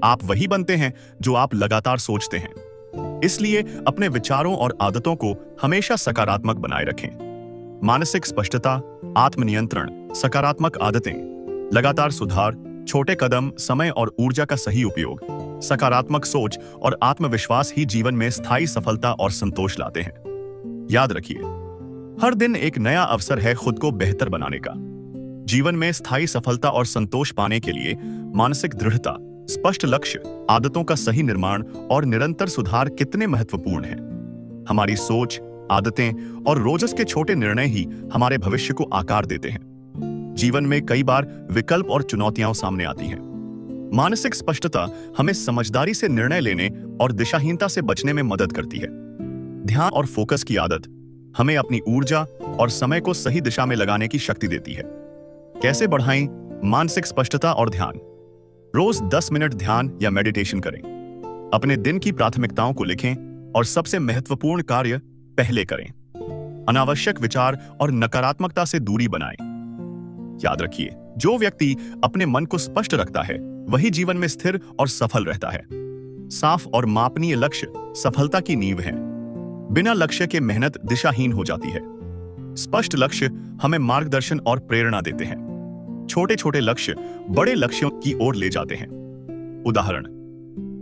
आप वही बनते हैं जो आप लगातार सोचते हैं। इसलिए अपने विचारों और आदतों को हमेशा सकारात्मक बनाए रखें। मानसिक स्पष्टता, आत्मनियंत्रण, सकारात्मक आदतें, लगातार सुधार, छोटे कदम, समय और ऊर्जा का सही उपयोग, सकारात्मक सोच और आत्मविश्वास ही जीवन में स्थायी सफलता और संतोष लाते हैं। याद रखिए, हर दिन एक नया अवसर है खुद को बेहतर बनाने का। जीवन में स्थायी सफलता और संतोष पाने के लिए मानसिक दृढ़ता, स्पष्ट लक्ष्य, आदतों का सही निर्माण और निरंतर सुधार कितने महत्वपूर्ण हैं। हमारी सोच, आदतें और रोजस के छोटे निर्णय ही हमारे भविष्य को आकार देते हैं। जीवन में कई बार विकल्प और चुनौतियां सामने आती हैं। मानसिक स्पष्टता हमें समझदारी से निर्णय लेने और दिशाहीनता से बचने में मदद करती है। ध्यान और फोकस की आदत हमें अपनी ऊर्जा और समय को सही दिशा में लगाने की शक्ति देती है। कैसे बढ़ाएं मानसिक स्पष्टता और ध्यान? रोज 10 मिनट ध्यान या मेडिटेशन करें। अपने दिन की प्राथमिकताओं को लिखें और सबसे महत्वपूर्ण कार्य पहले करें। अनावश्यक विचार और नकारात्मकता से दूरी बनाएं। याद रखिए, जो व्यक्ति अपने मन को स्पष्ट रखता है वही जीवन में स्थिर और सफल रहता है। साफ और मापनीय लक्ष्य सफलता की नींव है। बिना लक्ष्य के मेहनत दिशाहीन हो जाती है। स्पष्ट लक्ष्य हमें मार्गदर्शन और प्रेरणा देते हैं। छोटे छोटे लक्ष्य बड़े लक्ष्यों की ओर ले जाते हैं। उदाहरण,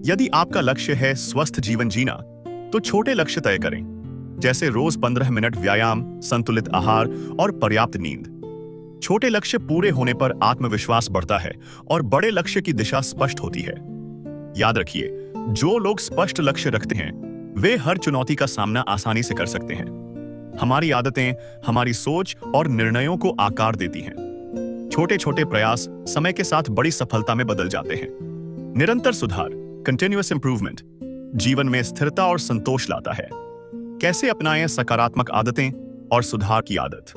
यदि आपका लक्ष्य है स्वस्थ जीवन जीना, तो छोटे लक्ष्य तय करें, जैसे रोज 15 मिनट व्यायाम, संतुलित आहार और पर्याप्त नींद। छोटे लक्ष्य पूरे होने पर आत्मविश्वास बढ़ता है और बड़े लक्ष्य की दिशा स्पष्ट होती है। याद रखिए, जो लोग स्पष्ट लक्ष्य रखते हैं वे हर चुनौती का सामना आसानी से कर सकते हैं। हमारी आदतें हमारी सोच और निर्णयों को आकार देती हैं। छोटे छोटे प्रयास समय के साथ बड़ी सफलता में बदल जाते हैं। निरंतर सुधार, कंटिन्यूअस इंप्रूवमेंट, जीवन में स्थिरता और संतोष लाता है। कैसे अपनाएं सकारात्मक आदतें और सुधार की आदत?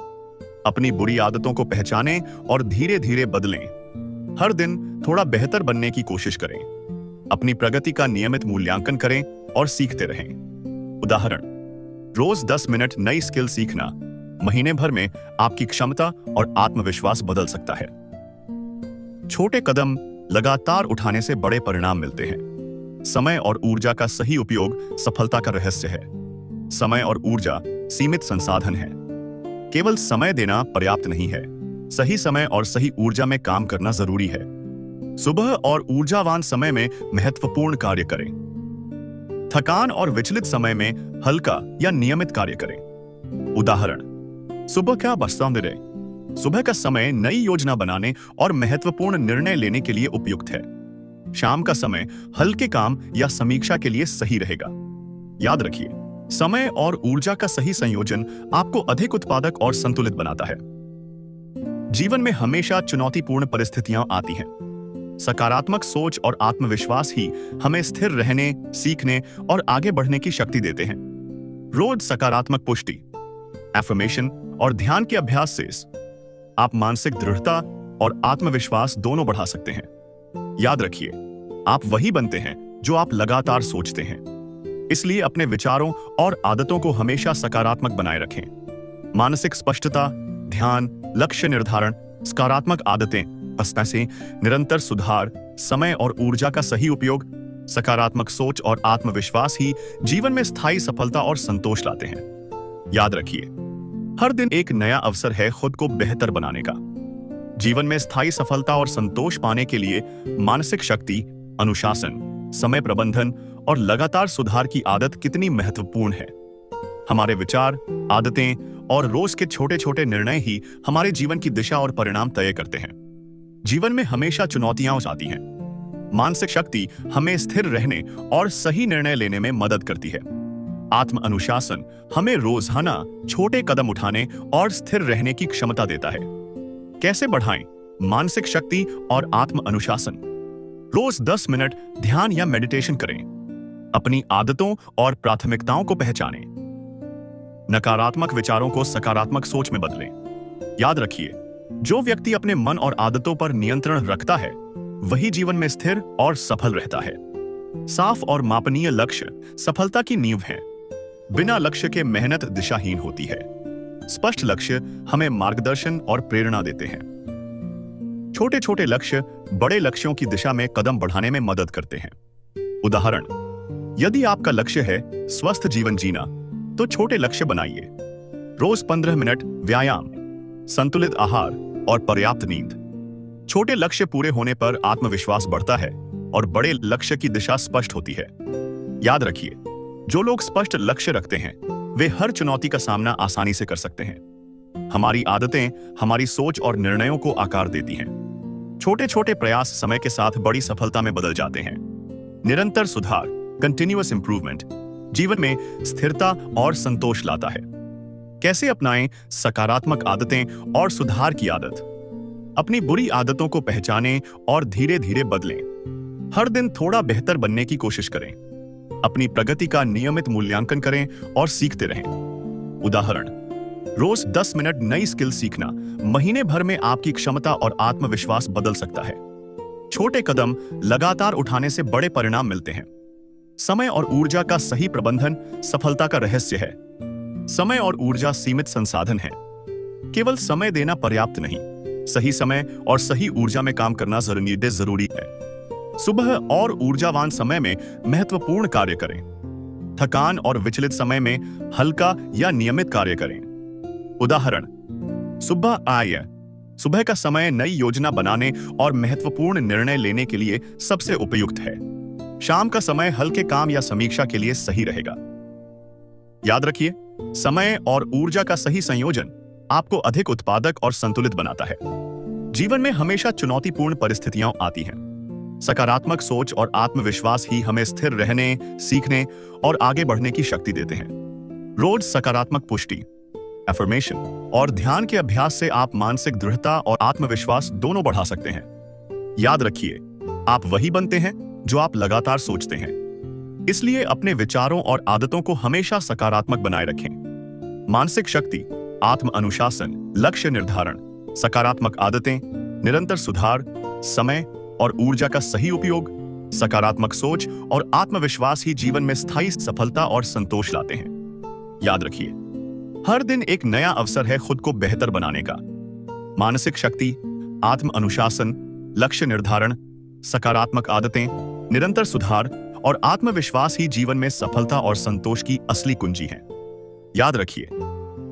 अपनी बुरी आदतों को पहचानें और धीरे धीरे बदलें। हर दिन थोड़ा बेहतर बनने की कोशिश करें। अपनी प्रगति का नियमित मूल्यांकन करें और सीखते रहें। उदाहरण, रोज 10 मिनट नई स्किल सीखना महीने भर में आपकी क्षमता और आत्मविश्वास बदल सकता है। छोटे कदम लगातार उठाने से बड़े परिणाम मिलते हैं। समय और ऊर्जा का सही उपयोग सफलता का रहस्य है। समय और ऊर्जा सीमित संसाधन है। केवल समय देना पर्याप्त नहीं है। सही समय और सही ऊर्जा में काम करना जरूरी है। सुबह और ऊर्जावान समय में महत्वपूर्ण कार्य करें। थकान और विचलित समय में हल्का या नियमित कार्य करें। उदाहरण, सुबह का बस्तांदरे सुबह का समय नई योजना बनाने और महत्वपूर्ण निर्णय लेने के लिए उपयुक्त है। शाम का समय हल्के काम या समीक्षा के लिए सही रहेगा। याद रखिए, समय और ऊर्जा का सही संयोजन आपको अधिक उत्पादक और संतुलित बनाता है। जीवन में हमेशा चुनौतीपूर्ण परिस्थितियां आती हैं। सकारात्मक सोच और आत्मविश्वास ही हमें स्थिर रहने, सीखने और आगे बढ़ने की शक्ति देते हैं। रोज सकारात्मक पुष्टि, एफर्मेशन और ध्यान के अभ्यास से आप मानसिक दृढ़ता और आत्मविश्वास दोनों बढ़ा सकते हैं। याद रखिए, आप वही बनते हैं जो आप लगातार सोचते हैं। इसलिए अपने विचारों और आदतों को हमेशा सकारात्मक बनाए रखें। मानसिक स्पष्टता, ध्यान, लक्ष्य निर्धारण, सकारात्मक आदतें, हंसने से निरंतर सुधार, समय और ऊर्जा का सही उपयोग, सकारात्मक सोच और आत्मविश्वास ही जीवन में स्थायी सफलता और संतोष लाते हैं। याद रखिए, हर दिन एक नया अवसर है खुद को बेहतर बनाने का। जीवन में स्थायी सफलता और संतोष पाने के लिए मानसिक शक्ति, अनुशासन, समय प्रबंधन और लगातार सुधार की आदत कितनी महत्वपूर्ण है। हमारे विचार, आदतें और रोज के छोटे छोटे निर्णय ही हमारे जीवन की दिशा और परिणाम तय करते हैं। जीवन में हमेशा चुनौतियां आती हैं। मानसिक शक्ति हमें स्थिर रहने और सही निर्णय लेने में मदद करती है। आत्म अनुशासन हमें रोजाना छोटे कदम उठाने और स्थिर रहने की क्षमता देता है। कैसे बढ़ाएं मानसिक शक्ति और आत्म अनुशासन? रोज 10 मिनट ध्यान या मेडिटेशन करें। अपनी आदतों और प्राथमिकताओं को पहचानें। नकारात्मक विचारों को सकारात्मक सोच में बदलें। याद रखिए, जो व्यक्ति अपने मन और आदतों पर नियंत्रण रखता है वही जीवन में स्थिर और सफल रहता है। साफ और मापनीय लक्ष्य सफलता की नींव है। बिना लक्ष्य के मेहनत दिशाहीन होती है। स्पष्ट लक्ष्य हमें मार्गदर्शन और प्रेरणा देते हैं। छोटे छोटे लक्ष्य बड़े लक्ष्यों की दिशा में कदम बढ़ाने में मदद करते हैं। उदाहरण, यदि आपका लक्ष्य है स्वस्थ जीवन जीना, तो छोटे लक्ष्य बनाइए। रोज 15 मिनट व्यायाम, संतुलित आहार और पर्याप्त नींद। छोटे लक्ष्य पूरे होने पर आत्मविश्वास बढ़ता है और बड़े लक्ष्य की दिशा स्पष्ट होती है। याद रखिए, जो लोग स्पष्ट लक्ष्य रखते हैं वे हर चुनौती का सामना आसानी से कर सकते हैं। हमारी आदतें हमारी सोच और निर्णयों को आकार देती हैं। छोटे छोटे प्रयास समय के साथ बड़ी सफलता में बदल जाते हैं। निरंतर सुधार, कंटिन्यूअस इंप्रूवमेंट, जीवन में स्थिरता और संतोष लाता है। कैसे अपनाएं सकारात्मक आदतें और सुधार की आदत? अपनी बुरी आदतों को पहचानें और धीरे धीरे बदलें। हर दिन थोड़ा बेहतर बनने की कोशिश करें। अपनी प्रगति का नियमित मूल्यांकन करें और सीखते रहें। उदाहरण, रोज 10 मिनट नई स्किल सीखना महीने भर में आपकी क्षमता और आत्मविश्वास बदल सकता है। छोटे कदम लगातार उठाने से बड़े परिणाम मिलते हैं। समय और ऊर्जा का सही प्रबंधन सफलता का रहस्य है। समय और ऊर्जा सीमित संसाधन है। केवल समय देना पर्याप्त नहीं, सही समय और सही ऊर्जा में काम करना जरूरी है। सुबह और ऊर्जावान समय में महत्वपूर्ण कार्य करें। थकान और विचलित समय में हल्का या नियमित कार्य करें। उदाहरण, सुबह का समय नई योजना बनाने और महत्वपूर्ण निर्णय लेने के लिए सबसे उपयुक्त है। शाम का समय हल्के काम या समीक्षा के लिए सही रहेगा। याद रखिए, समय और ऊर्जा का सही संयोजन आपको अधिक उत्पादक और संतुलित बनाता है। जीवन में हमेशा चुनौतीपूर्ण परिस्थितियां आती हैं। सकारात्मक सोच और आत्मविश्वास ही हमें स्थिर रहने, सीखने और आगे बढ़ने की शक्ति देते हैं। रोज सकारात्मक पुष्टि, एफर्मेशन और ध्यान के अभ्यास से आप मानसिक दृढ़ता और आत्मविश्वास दोनों बढ़ा सकते हैं। याद रखिए, आप वही बनते हैं जो आप लगातार सोचते हैं। इसलिए अपने विचारों और आदतों को हमेशा सकारात्मक बनाए रखें। मानसिक शक्ति, आत्म अनुशासन, लक्ष्य निर्धारण, सकारात्मक आदतें, निरंतर सुधार, समय और ऊर्जा का सही उपयोग, सकारात्मक सोच और आत्मविश्वास ही जीवन में स्थायी सफलता और संतोष लाते हैं। याद रखिए, हर दिन एक नया अवसर है खुद को बेहतर बनाने का। मानसिक शक्ति, आत्म अनुशासन, लक्ष्य निर्धारण, सकारात्मक आदतें, निरंतर सुधार और आत्मविश्वास ही जीवन में सफलता और संतोष की असली कुंजी है। याद रखिए,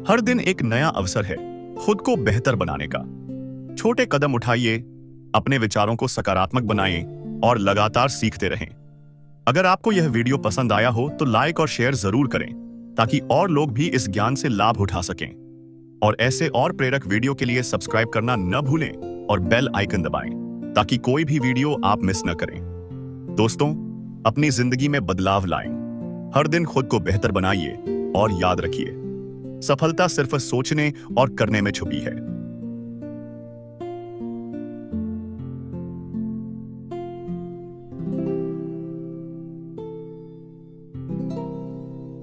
हर दिन एक नया अवसर है खुद को बेहतर बनाने का। छोटे कदम उठाइए, अपने विचारों को सकारात्मक बनाएं और लगातार सीखते रहें। अगर आपको यह वीडियो पसंद आया हो तो लाइक और शेयर जरूर करें ताकि और लोग भी इस ज्ञान से लाभ उठा सकें। और ऐसे और प्रेरक वीडियो के लिए सब्सक्राइब करना न भूलें और बेल आइकन दबाएं ताकि कोई भी वीडियो आप मिस न करें। दोस्तों, अपनी जिंदगी में बदलाव लाएं। हर दिन खुद को बेहतर बनाइए और याद रखिए, सफलता सिर्फ सोचने और करने में छुपी है।